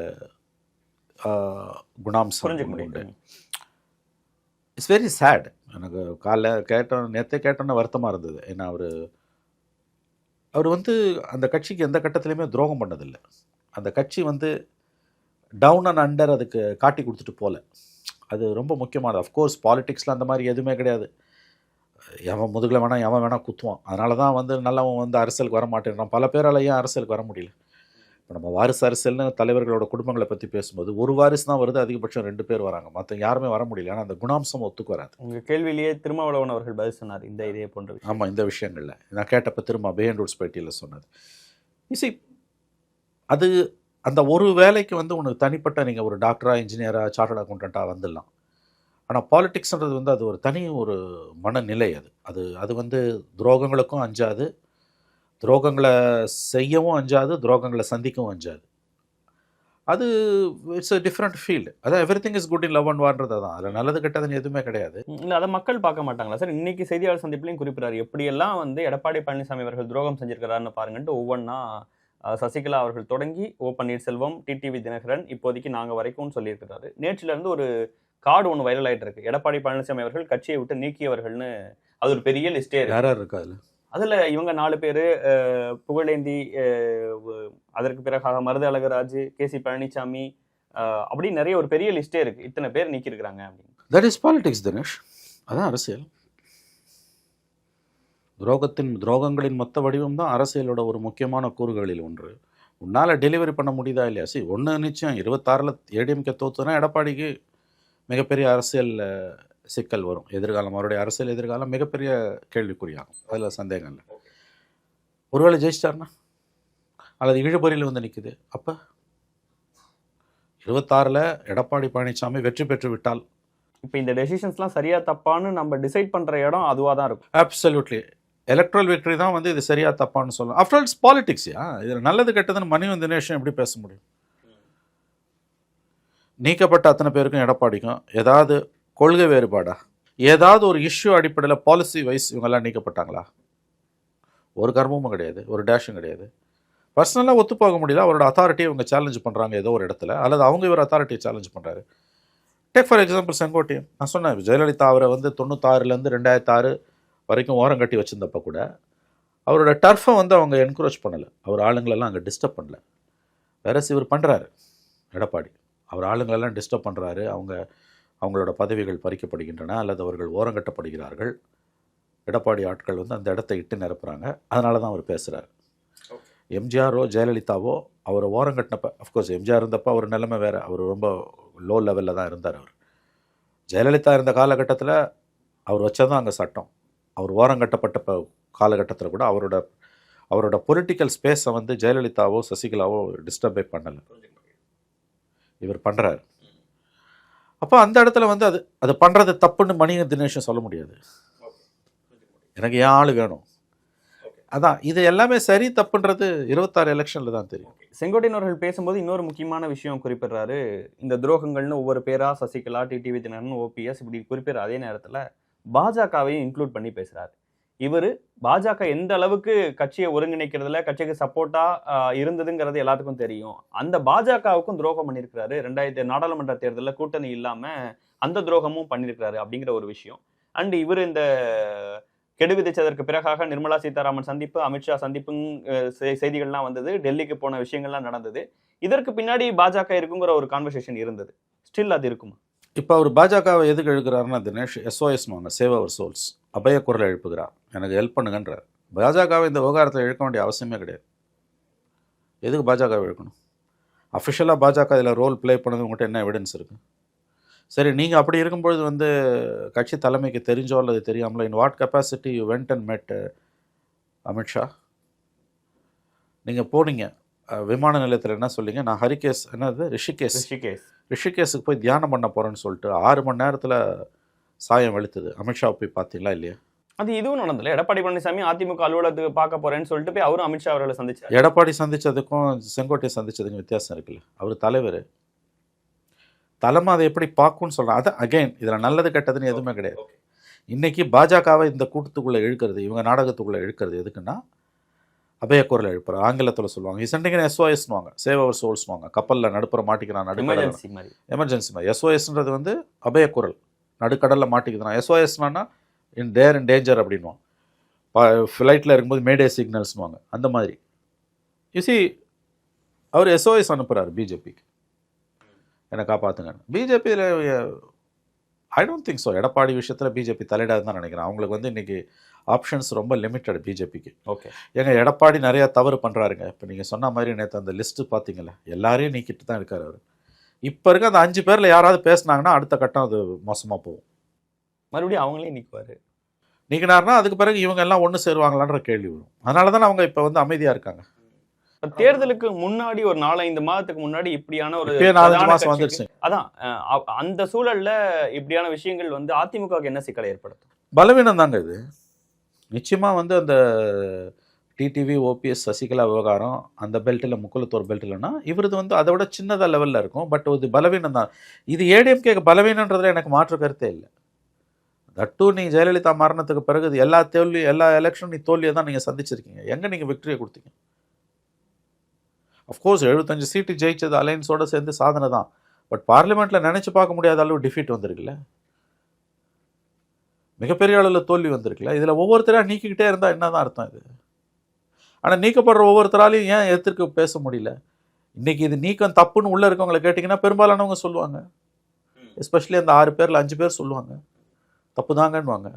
குணாம்சம் உண்டு. It's very sad. எனக்கு நேற்றே கேட்டோன்னே வருத்தமாக இருந்தது. ஏன்னா அவர் வந்து அந்த கட்சிக்கு எந்த கட்டத்துலையுமே துரோகம் பண்ணதில்லை. அந்த கட்சி வந்து டவுன் அண்ட் அண்டர் அதுக்கு காட்டி கொடுத்துட்டு போகல. அது ரொம்ப முக்கியமானது. அஃப்கோர்ஸ் பாலிடிக்ஸில் அந்த மாதிரி எதுவுமே கிடையாது. எவன் முதுகில் வேணால் எவன் வேணால் குத்துவான். அதனால தான் வந்து நல்லவன் வந்து அரசியலுக்கு வர மாட்டேங்கிறான். பல பேரால் ஏன் அரசியலுக்கு வர முடியல? இப்போ நம்ம வாரிசு அரசியல்னு தலைவர்களோட குடும்பங்களை பற்றி பேசும்போது ஒரு வாரிசு தான் வருது, அதிகபட்சம் 2 பேர் வராங்க, மற்ற யாருமே வர முடியல. ஆனால் அந்த குணாம்சம் ஒத்துக்கு வராது. உங்கள் கேள்வியிலேயே திருமாவளவன் அவர்கள் பதில் சொன்னார் இந்த இதே போன்ற. ஆமாம், இந்த விஷயங்களில் நான் கேட்டப்போ திரும்ப பிஹைண்ட் ரூட்ஸ் பேட்டியில் சொன்னது. இசி அது அந்த ஒரு வேலைக்கு வந்து உனக்கு தனிப்பட்ட நீங்கள் ஒரு டாக்டராக, இன்ஜினியராக, சார்ட்டர்ட் அக்கௌண்டண்ட்டாக வந்துடலாம். ஆனால் பாலிடிக்ஸ்ன்றது வந்து அது ஒரு தனி ஒரு மனநிலை. அது வந்து துரோகங்களுக்கும் அஞ்சாது, துரோகங்களை செய்யவும் அஞ்சாது, துரோகங்களை சந்திக்கவும் அஞ்சாது. அது இட்ஸ் அ டிஃப்ரெண்ட் ஃபீல்டு. அதான் everything is good in love and வார்ன்றது தான். அதில் நல்லது கெட்டதுன்னு எதுவுமே கிடையாது. இல்லை, அதை மக்கள் பார்க்க மாட்டாங்களா சார்? இன்னைக்கு செய்தியாளர் சந்திப்புலையும் குறிப்பிடாரு, எப்படியெல்லாம் வந்து எடப்பாடி பழனிசாமி அவர்கள் துரோகம் செஞ்சிருக்கிறாருன்னு பாருங்கன்ட்டு ஒவ்வொன்றா சசிகலா அவர்கள் தொடங்கி ஓ பன்னீர்செல்வம், டிடிவி தினகரன், இப்போதைக்கு நாங்கள் வரைக்கும் சொல்லியிருக்கிறாரு. நேற்றிலிருந்து ஒரு கார்டு ஒன்று வைரல் ஆகிட்டு இருக்கு. எடப்பாடி பழனிசாமி அவர்கள் கட்சியை விட்டு நீக்கியவர்கள்னு அது ஒரு பெரிய லிஸ்டே யார் இருக்கா அதில் இவங்க 4 பேர், புகழேந்தி, அதற்கு பிறகாக மருது அழகராஜ், கேசி பழனிசாமி, அப்படி நிறைய ஒரு பெரிய லிஸ்டே இருக்கு. இத்தனை பேர் நீக்கியிருக்கிறாங்க அப்படின்னு. That is politics Dinesh. அதான் அரசியல். துரோகங்களின் மொத்த வடிவம் தான் அரசியலோட ஒரு முக்கியமான கூறுகளில் ஒன்று. உன்னால் டெலிவரி பண்ண முடியுதா இல்லையா? ஒன்று நிச்சயம், 26 ஏடிஎம்கே தோத்துனா எடப்பாடிக்கு மிகப்பெரிய அரசியல் சிக்கல் வரும். எதிர்காலம், அவருடைய அரசியல் எதிர்காலம் மிகப்பெரிய கேள்விக்குறியாகும். அதில் சந்தேகம் இல்லை. ஒருவேளை ஜெயிச்சிட்டார்னா அல்லது இழுபறியில் வந்து நிற்குது, அப்போ 26 எடப்பாடி பழனிசாமி வெற்றி பெற்று விட்டால் இப்போ இந்த டெசிஷன்ஸ்லாம் சரியா தப்பான்னு நம்ம டிசைட் பண்ணுற இடம் அதுவாக தான் இருக்கும். அப்சல்யூட்லி. எலக்ட்ரல் விக்டரி தான் வந்து இது சரியா தப்பான்னு சொல்லலாம். After all it's politics. இதில் நல்லது கெட்டதுன்னு மணிவன் தினேஷன் எப்படி பேச முடியும்? நீக்கப்பட்ட அத்தனை பேருக்கும் எடப்பாடிக்கும் ஏதாவது கொள்கை வேறுபாடா? ஏதாவது ஒரு இஷ்யூ அடிப்படையில் பாலிசி வைஸ் இவங்கெல்லாம் நீக்கப்பட்டாங்களா? ஒரு கர்மமும் கிடையாது, ஒரு டேஷும் கிடையாது. பர்சனலாக ஒத்து போக முடியல. அவரோட அத்தாரிட்டியை இவங்க சேலஞ்ச் பண்ணுறாங்க ஏதோ ஒரு இடத்துல, அல்லது அவங்க இவர் அத்தாரிட்டியை சேலஞ்ச் பண்ணுறாரு. Take for example Sengottaiyan. நான் சொன்னேன், ஜெயலலிதா அவரை வந்து 96 2006 வரைக்கும் ஓரம் கட்டி வச்சுருந்தப்போ கூட அவரோட டர்ஃபை வந்து அவங்க என்கரேஜ் பண்ணலை. அவர் ஆளுங்களெல்லாம் அங்கே டிஸ்டர்ப் பண்ணல. வேற இவர் பண்ணுறாரு எடப்பாடி. அவர் ஆளுங்களெல்லாம் டிஸ்டர்ப் பண்ணுறாரு. அவங்களோட பதவிகள் பறிக்கப்படுகின்றன அல்லது அவர்கள் ஓரங்கட்டப்படுகிறார்கள். எடப்பாடி ஆட்கள் வந்து அந்த இடத்த இட்டு நிரப்புறாங்க. அதனால தான் அவர் பேசுகிறார். எம்ஜிஆரோ ஜெயலலிதாவோ அவரை ஓரங்கட்டினப்போ, அஃப்கோர்ஸ் எம்ஜிஆர் இருந்தப்போ அவர் நிலைமை வேறு, அவர் ரொம்ப லோ லெவலில் தான் இருந்தார். ஜெயலலிதா இருந்த காலகட்டத்தில் அவர் வச்சதான் அங்கே சட்டம். அவர் ஓரங்கட்டப்பட்ட காலகட்டத்தில் கூட அவரோட பொலிட்டிக்கல் ஸ்பேஸை வந்து ஜெயலலிதாவோ சசிகலாவோ டிஸ்டர்பே பண்ணலை. இவர் பண்ணுறாரு. அப்போ அந்த இடத்துல வந்து அது பண்ணுறது தப்புன்னு மணிவன் தினேஷன் சொல்ல முடியாது. எனக்கு ஏன் ஆள் வேணும். அதான் இது எல்லாமே சரி தப்புன்றது 26 எலெக்ஷனில் தான் தெரியும். செங்கோட்டையன் அவர்கள் பேசும்போது இன்னொரு முக்கியமான விஷயம் குறிப்பிடுறாரு. இந்த துரோகங்கள்னு ஒவ்வொரு பேரா சசிகலா, டிடிவி தினகரன், ஓபிஎஸ் இப்படி குறிப்பிடுற அதே நேரத்தில் பாஜகவையும் இன்க்ளூட் பண்ணி பேசுகிறார். இவர் பாஜக எந்த அளவுக்கு கட்சியை ஒருங்கிணைக்கிறதுல கட்சிக்கு சப்போர்ட்டாக இருந்ததுங்கிறது எல்லாத்துக்கும் தெரியும். அந்த பாஜகவுக்கும் துரோகம் பண்ணியிருக்கிறாரு. 2000 நாடாளுமன்ற தேர்தலில் கூட்டணி இல்லாமல் அந்த துரோகமும் பண்ணியிருக்கிறாரு அப்படிங்கிற ஒரு விஷயம். அண்ட் இவர் இந்த கெடு விதிச்சதற்கு பிறகாக நிர்மலா சீதாராமன் சந்திப்பு, அமித்ஷா சந்திப்பும் செய்திகள்லாம் வந்தது. டெல்லிக்கு போன விஷயங்கள்லாம் நடந்தது. இதற்கு பின்னாடி பாஜக இருக்குங்கிற ஒரு கான்வர்சேஷன் இருந்தது. ஸ்டில் அது இருக்குமா? இப்போ அவர் பாஜகவை எதுக்கு எழுக்கிறாருன்னா Dinesh, SOS save our souls, அபய குரலை எழுப்புகிறார், எனக்கு ஹெல்ப் பண்ணுங்கன்றார். பாஜகவை இந்த விவகாரத்தில் இழுக்க வேண்டிய அவசியமே கிடையாது. எதுக்கு பாஜகவை இழுக்கணும்? அஃபிஷியலாக பாஜக இதில் ரோல் ப்ளே பண்ணது உங்கள்கிட்ட என்ன எவிடன்ஸ் இருக்குது? சரி, நீங்கள் அப்படி இருக்கும்பொழுது வந்து கட்சி தலைமைக்கு தெரிஞ்சோ அல்லது தெரியாமலோ in what capacity you went and மெட் அமித்ஷா? நீங்கள் போனீங்க விமான நிலையத்தில் என்ன சொல்லிங்க, நான் ஹரிகேஷ் என்னது ரிஷிகேஷுக்கு போய் தியானம் பண்ண போகிறேன்னு சொல்லிட்டு 6 மணி நேரத்தில் சாயம் வெளுத்துது. அமித்ஷாவை போய் பார்த்தீங்களா இல்லையா? அது இதுவும் நடந்தல. எடப்பாடி பழனிசாமி அதிமுக அலுவலகத்துக்கு பார்க்க போறேன்னு சொல்லிட்டு போய் அவரும் அமித்ஷா அவர்களை சந்திச்சார். எடப்பாடி சந்திச்சதுக்கும் செங்கோட்டையை சந்திச்சதுக்கும் வித்தியாசம் இருக்குல்ல. அவர் தலைவர், தலைமை அதை எப்படி பார்க்கும்னு சொல்கிறேன். அது அகைன் இதில் நல்லது கெட்டதுன்னு எதுவுமே கிடையாது. இன்றைக்கி பாஜகவை இந்த கூட்டத்துக்குள்ளே இழுக்கிறது, இவங்க நாடகத்துக்குள்ளே இழுக்கிறது எதுக்குன்னா அபயக்குரல் எழுப்புற ஆங்கிலத்தில் சொல்லுவாங்க. இசண்டிங்க SOSன்னுவாங்க, சேவ் அவர் சோல்ஸ்னுவாங்க. கப்பலில் நடுப்புற மாட்டிக்கிறான், எமர்ஜென்சி மாதிரி. எமர்ஜென்சி மாதிரி. SOSன்றது வந்து அபயக்குரல், நடுக்கடலில் மாட்டிக்குதுன்னா. SOSனா இன் டேர் அண்ட் டேஞ்சர் அப்படின்வாங்க. ஃப்ளைட்டில் இருக்கும்போது மேடே சிக்னல்ஸ்னுவாங்க. அந்த மாதிரி யூசி அவர் SOS அனுப்புகிறார் பிஜேபிக்கு, என்னை காப்பாற்றுங்க. பிஜேபியில் I don't think so. Edappadi விஷயத்தில் பிஜேபி தலையிடாதுன்னு தான் நினைக்கிறேன். அவங்களுக்கு வந்து இன்றைக்கி ஆப்ஷன்ஸ் ரொம்ப லிமிட்டட் பிஜேபிக்கு. ஓகே, எங்கள் எடப்பாடி நிறையா தவறு பண்ணுறாருங்க. இப்போ நீங்கள் சொன்ன மாதிரி நேற்று அந்த லிஸ்ட்டு பார்த்தீங்களே, எல்லாரையும் நீக்கிட்டு தான் இருக்கார் அவர். இப்போ இருக்க அந்த 5 பேரில் யாராவது பேசுனாங்கன்னா அடுத்த கட்டம் அது மோசமாக போகும். மறுபடியும் அவங்களே நீக்கினார்னா அதுக்கு பிறகு இவங்க எல்லாம் ஒன்று சேருவாங்களான்ற கேள்வி வரும். அதனால தான் அவங்க இப்போ வந்து அமைதியாக இருக்காங்க. தேர்தலுக்கு முன்னாடி ஒரு 4-5 மாதத்துக்கு முன்னாடி இப்படியான ஒரு 4 மாதம் வந்துருச்சு. அதான் அந்த சூழல்ல இப்படியான விஷயங்கள் வந்து அதிமுகவுக்கு என்ன சிக்கலை ஏற்படுத்தும்? பலவீனம் தாங்க இது. நிச்சயமாக வந்து அந்த டிடிவி OPS சசிகலா விவகாரம் அந்த பெல்ட்டில் முக்குலத்தோர் பெல்ட்டில்னா இவரது வந்து அதை விட சின்னதாக லெவலில் இருக்கும். பட் இது பலவீனம் தான். இது ஏடிஎம்கே பலவீனன்றதுல எனக்கு மாற்று கருத்தே இல்லை. தட்டு நீ ஜெயலலிதா மரணத்துக்கு பிறகு இது எல்லா எலெக்ஷனும் நீ தோல்வியை தான் நீங்கள் சந்திச்சிருக்கீங்க. எங்கே நீங்கள் விக்டரியை கொடுத்தீங்க? அஃப்கோர்ஸ் 75 சீட்டு ஜெயிச்சது அலையன்ஸோடு சேர்ந்து சாதனை தான். பட் பார்லிமெண்ட்டில் நினச்சி பார்க்க முடியாத அளவு டிஃபீட் வந்திருக்குல்ல, மிகப்பெரிய அளவில் தோல்வி வந்திருக்குல்ல. இதில் ஒவ்வொருத்தராக நீக்கிக்கிட்டே இருந்தால் என்ன தான் அர்த்தம் இது? ஆனால் நீக்கப்படுற ஒவ்வொருத்தராலையும் ஏன் எதிர்க்க பேச முடியல? இன்றைக்கி இது நீக்கம் தப்புன்னு உள்ளே இருக்கவங்களை கேட்டிங்கன்னா பெரும்பாலானவங்க சொல்லுவாங்க. எஸ்பெஷலி அந்த 6 பேரில் 5 பேர் சொல்லுவாங்க தப்பு தாங்கன்னுவாங்க.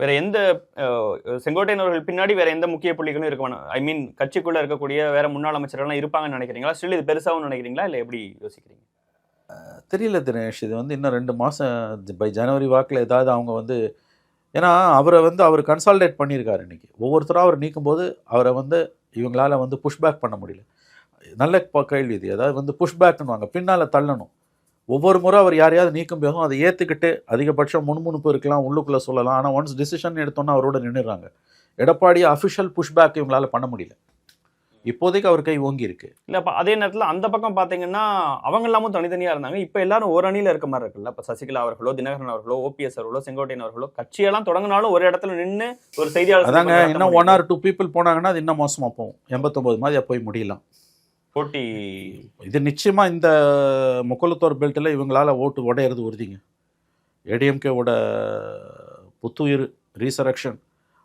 வேற எந்த செங்கோட்டையன் அவர்கள் பின்னாடி வேற எந்த முக்கிய புள்ளிகளும் இருக்க வேணாம். ஐ மீன் கட்சிக்குள்ள இருக்கக்கூடிய வேற முன்னாள் அமைச்சர்கள்லாம் இருப்பாங்கன்னு நினைக்கிறீங்களா? ஸ்டில் இது பெருசாகவும் நினைக்கிறீங்களா, இல்லை எப்படி யோசிக்கிறீங்க? தெரியல தினேஷ். இது வந்து இன்னும் 2 மாதம் பை ஜனவரி வாக்கில் ஏதாவது அவங்க வந்து, ஏன்னா அவரை வந்து அவர் கன்சால்டேட் பண்ணியிருக்காரு. இன்றைக்கி ஒவ்வொருத்தராக அவர் நீக்கும்போது அவரை வந்து இவங்களால் வந்து புஷ்பேக் பண்ண முடியல. நல்ல கேள்வி இது. ஏதாவது வந்து புஷ்பேக்குன்னுவாங்க, பின்னால் தள்ளணும். ஒவ்வொரு முறை அவர் யாரையாவது நீக்கும் போதும் அதை ஏற்றுக்கிட்டு அதிகபட்சம் முன்முணுப்பு இருக்கலாம், உள்ளுக்குள்ளே சொல்லலாம். ஆனால் ஒன்ஸ் டிசிஷன் எடுத்தோன்னா அவரோட நின்றுறாங்க. எடப்பாடி அஃபிஷியல் புஷ்பேக் இவங்களால் பண்ண முடியல. இப்போதைக்கு அவர் கை ஓங்கி இருக்கு. இல்லை, அப்போ அதே நேரத்தில் அந்த பக்கம் பார்த்தீங்கன்னா அவங்க எல்லாமும் தனித்தனியாக இருந்தாங்க. இப்போ எல்லாரும் ஒரு அணியில் இருக்க மாதிரி இருக்குல்ல. இப்போ சசிகலா அவர்களோ, தினகரன் அவர்களோ, OPS அவர்களோ, செங்கோட்டையன் அவர்களோ கட்சியெல்லாம் தொடங்கினாலும் ஒரு இடத்துல நின்று ஒரு செய்தியாளர் அதாங்க. இன்னும் 1 or 2 பீப்புள் போனாங்கன்னா அது இன்னும் மோசமாக போகும். 89 மாதிரி போய் முடியலாம் போட்டி. இது நிச்சயமாக இந்த முக்குலத்தோர் பெல்ட்டில் இவங்களால் ஓட்டு உடையிறது உறுதிங்க. ஏடிஎம்கேவோட புத்துயிர் ரீசரக்ஷன்,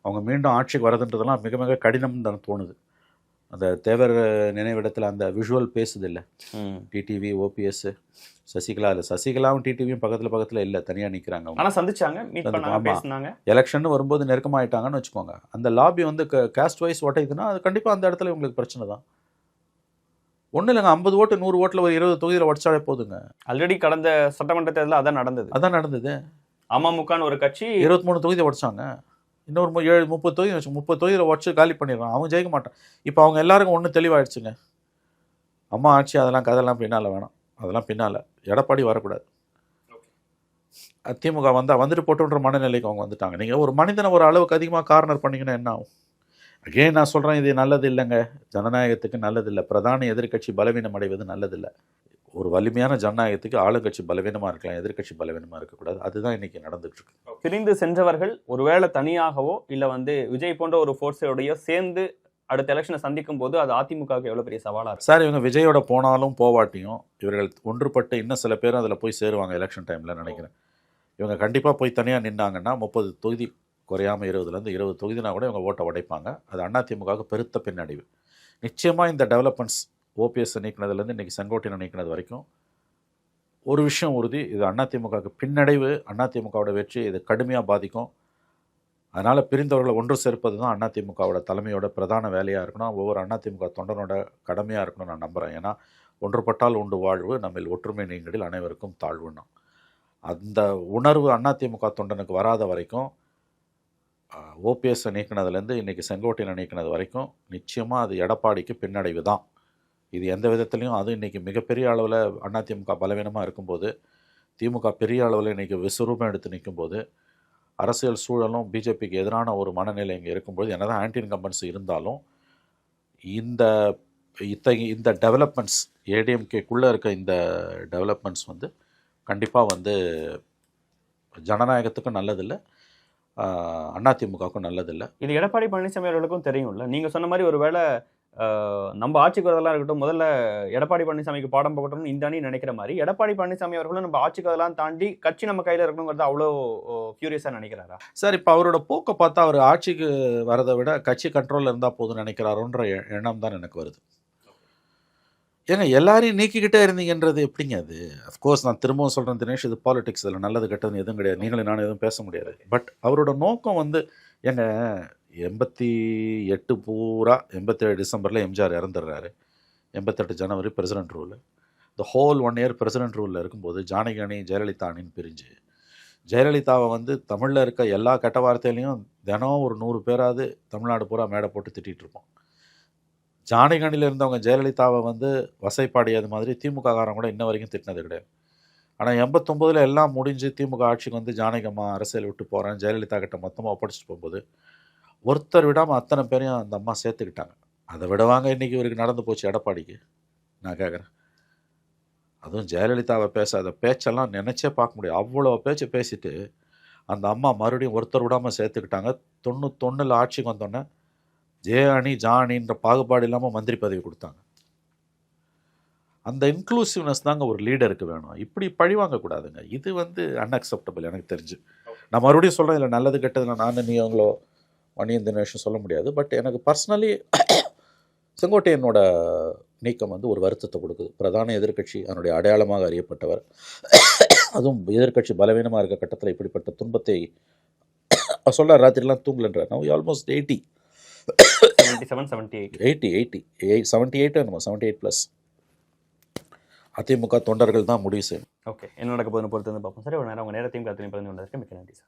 அவங்க மீண்டும் ஆட்சிக்கு வரதுன்றதெல்லாம் மிக மிக கடினம்னு தான் தோணுது. அந்த தேவர் நினைவிடத்தில் அந்த விஷுவல் பேசுது இல்லை, டிடிவி OPS சசிகலா இல்லை. சசிகலாவும் டிடிவியும் பக்கத்தில் இல்லை, தனியாக நிற்கிறாங்க. ஆனால் சந்திச்சாங்க, மீட் பண்ணாங்க, பேசினாங்க. எலெக்ஷன் வரும்போது நெருக்கமாயிட்டாங்கன்னு வச்சுக்கோங்க. அந்த லாபி வந்து காஸ்ட் வைஸ் ஓட்டைக்குதுன்னா அது கண்டிப்பாக அந்த இடத்துல இவங்களுக்கு பிரச்சனை தான். ஒன்றும் இல்லைங்க, 50 ஓட்டு 100 ஓட்டில் ஒரு 20 தொகுதியில் உடச்சாலே போதுங்க. ஆல்ரெடி கடந்த சட்டமன்ற தேர்தலில் அதான் நடந்தது. அமமுகன்னு ஒரு கட்சி 23 தொகுதி உடச்சாங்க. இன்னொரு 30 தொகுதி வச்சு 30 தொகுதியில் உடச்சு காலி பண்ணிடுறான். அவங்க ஜெயிக்க மாட்டான். இப்போ அவங்க எல்லாருக்கும் ஒன்று தெளிவாயிடுச்சுங்க, அம்மா ஆட்சி அதெல்லாம் கதெல்லாம் பின்னால் வேணாம், அதெல்லாம் பின்னால். எடப்பாடி வரக்கூடாது. திமுக வந்துட்டு போட்டுன்ற மனநிலைக்கு அவங்க வந்துட்டாங்க. நீங்கள் ஒரு மனிதனை ஒரு அளவுக்கு அதிகமாக கார்னர் பண்ணிங்கன்னா என்ன ஆகும்? அகெயின் நான் சொல்கிறேன், இது நல்லது இல்லைங்க, ஜனநாயகத்துக்கு நல்லதில்லை. பிரதான எதிர்கட்சி பலவீனம் அடைவது நல்லதில்லை. ஒரு வலிமையான ஜனநாயகத்துக்கு ஆளுங்கட்சி பலவீனமாக இருக்கலாம், எதிர்கட்சி பலவீனமாக இருக்கக்கூடாது. அதுதான் இன்றைக்கி நடந்துகிட்ருக்கு. பிரிந்து சென்றவர்கள் ஒருவேளை தனியாகவோ இல்லை வந்து விஜய் போன்ற ஒரு ஃபோர்ஸோடையோ சேர்ந்து அடுத்த எலெக்ஷனை சந்திக்கும் போது அது அதிமுகவுக்கு எவ்வளோ பெரிய சவாலாக இருக்கும் சார்? இவங்க விஜயோட போனாலும் போவாட்டியும் இவர்கள் ஒன்றுபட்டு இன்னும் சில பேரும் அதில் போய் சேருவாங்க எலெக்ஷன் டைமில் நினைக்கிறேன். இவங்க கண்டிப்பாக போய் தனியாக நின்னாங்கன்னா 30 தொகுதி குறையாமல் 20லேருந்து 20 தொகுதினா கூட இவங்க ஓட்டை உடைப்பாங்க. அது அதிமுகவுக்கு பெருத்த பின்னடைவு. நிச்சயமாக இந்த டெவலப்மெண்ட்ஸ் OPS நீக்கினதுலேருந்து இன்றைக்கி செங்கோட்டையனை நீக்கினது வரைக்கும் ஒரு விஷயம் உறுதி, இது அதிமுகவுக்கு பின்னடைவு. அதிமுகவோட வெற்றி இது கடுமையாக பாதிக்கும். அதனால் பிரிந்தவர்களை ஒன்று சேர்ப்பது தான் அதிமுகவோட தலைமையோட பிரதான வேலையாக இருக்கணும். ஒவ்வொரு அதிமுக தொண்டனோட கடமையாக இருக்கணும்னு நான் நம்புகிறேன். ஏன்னா ஒன்றுபட்டால் உண்டு வாழ்வு, நம்மில் ஒற்றுமை நீங்கடில் அனைவருக்கும் தாழ்வுன்னா. அந்த உணர்வு அதிமுக தொண்டனுக்கு வராத வரைக்கும், ஓபிஎஸ்ஸை நீக்கினதுலேருந்து இன்றைக்கி செங்கோட்டையனை நீக்கினது வரைக்கும் நிச்சயமாக அது எடப்பாடிக்கு பின்னடைவு தான். இது எந்த விதத்துலையும், அது இன்றைக்கி மிகப்பெரிய அளவில் அதிமுக பலவீனமாக இருக்கும்போது, திமுக பெரிய அளவில் இன்றைக்கி விஸ்வரூபம் எடுத்து நிற்கும்போது, அரசியல் சூழலும் பிஜேபிக்கு எதிரான ஒரு மனநிலை இங்கே இருக்கும்போது, என்னதான் ஆன்டி இன்கம்பன்சி இருந்தாலும் இந்த டெவலப்மெண்ட்ஸ் ஏடிஎம்கேக்குள்ளே இருக்க இந்த டெவலப்மெண்ட்ஸ் வந்து கண்டிப்பாக வந்து ஜனநாயகத்துக்கும் நல்லதில்லை, அதிமுகவுக்கும் நல்லதில்லை. இது எடப்பாடி பழனிசாமி அவர்களுக்கும் தெரியும்ல. நீங்கள் சொன்ன மாதிரி ஒருவேளை நம்ம ஆட்சிக்கு வரதெல்லாம் இருக்கட்டும், முதல்ல எடப்பாடி பழனிசாமிக்கு பாடம் போகட்டும்னு இந்த அணி நினைக்கிற மாதிரி, எடப்பாடி பழனிசாமி அவர்களும் நம்ம ஆட்சிக்கு வரலாம் தாண்டி கட்சி நம்ம கையில் இருக்கணுங்கிறது அவ்வளோ ஃபியூரியஸாக நினைக்கிறாரா? சார், இப்போ அவரோட போக்கை பார்த்தா அவர் ஆட்சிக்கு வரதை விட கட்சி கண்ட்ரோலில் இருந்தால் போதும் நினைக்கிறாரோன்ற எண்ணம் தான் எனக்கு வருது. ஏங்க, எல்லாரையும் நீக்கிக்கிட்டே இருந்தீங்கன்றது எப்படிங்க அது? அஃப்கோர்ஸ் நான் திரும்பவும் சொல்கிறேன் தினேஷ், இது பாலிடிக்ஸ், அதில் நல்லது கெட்டதுன்னு எதுவும் கிடையாது, நீங்களும் நானும் எதுவும் பேச முடியாது. பட் அவரோட நோக்கம் வந்து, ஏங்க 88 பூரா 87 டிசம்பரில் எம்ஜிஆர் இறந்துடுறாரு, 88 ஜனவரி பிரசிடென்ட் ரூல், இந்த ஹோல் 1 இயர் பிரசிடென்ட் ரூலில் இருக்கும்போது ஜானகி அணி ஜெயலலிதா அணின்னு பிரிஞ்சு, ஜெயலலிதாவை வந்து தமிழில் இருக்க எல்லா கெட்ட வார்த்தையிலையும் தினம் ஒரு 100 பேராவது தமிழ்நாடு பூரா மேடை போட்டு திட்டிகிட்டு இருப்போம். ஜானகி அணியில் இருந்தவங்க ஜெயலலிதாவை வந்து வசைப்பாடியது மாதிரி திமுக காரங்க கூட இன்ன வரைக்கும் திட்டினது கிடையாது. ஆனால் 89 எல்லாம் முடிஞ்சு திமுக ஆட்சிக்கு வந்து ஜானகி அம்மா அரசியல் விட்டு போகிறேன், ஜெயலலிதா கிட்ட மொத்தமாக ஒப்படைச்சிட்டு போகும்போது ஒருத்தர் விடாமல் அத்தனை பேரையும் அந்த அம்மா சேர்த்துக்கிட்டாங்க. அதை விடவாங்க இன்றைக்கி இவருக்கு நடந்து போச்சு எடப்பாடிக்கு? நான் கேட்குறேன். அதுவும் ஜெயலலிதாவை பேசாத பேச்செல்லாம் நினச்சே பார்க்க முடியாது. அவ்வளோ பேச்சு பேசிட்டு அந்த அம்மா மறுபடியும் ஒருத்தர் விடாமல் சேர்த்துக்கிட்டாங்க. 91 ஆட்சிக்கு வந்தோடனே ஜே அணி ஜா அணின்ற பாகுபாடு இல்லாமல் மந்திரி பதவி கொடுத்தாங்க. அந்த இன்க்ளூசிவ்னஸ் தாங்க ஒரு லீடருக்கு வேணும். இப்படி பழிவாங்கக்கூடாதுங்க. இது வந்து அன்அக்செப்டபிள் எனக்கு தெரிஞ்சு. நான் மறுபடியும் சொல்கிறேன், இதில் நல்லது கெட்டதுல நான் நீ அவங்களோ மணியன் தினேஷன் சொல்ல முடியாது. பட் எனக்கு பர்சனலி செங்கோட்டையனோட நீக்கம் வந்து ஒரு வருத்தத்தை கொடுக்குது. பிரதான எதிர்க்கட்சி, அதனுடைய அடையாளமாக அறியப்பட்டவர், அதுவும் எதிர்க்கட்சி பலவீனமாக இருக்க கட்டத்தில் இப்படிப்பட்ட துன்பத்தை சொல்ல ராத்திரிலாம் தூங்கலன்றார். நான் ஆல்மோஸ்ட் 78 அதிமுக தொண்டர்கள் தான் முடிவு செய்யணும். ஓகே, என்ன நடக்க போகுதுன்னு பொறுத்து வந்து பார்ப்போம். சரி, ஒரு நேரம் உங்கள் நேரத்தையும் கருத்தையும் பகிர்ந்து கொண்டதற்கு மிக்க நன்றி சார்.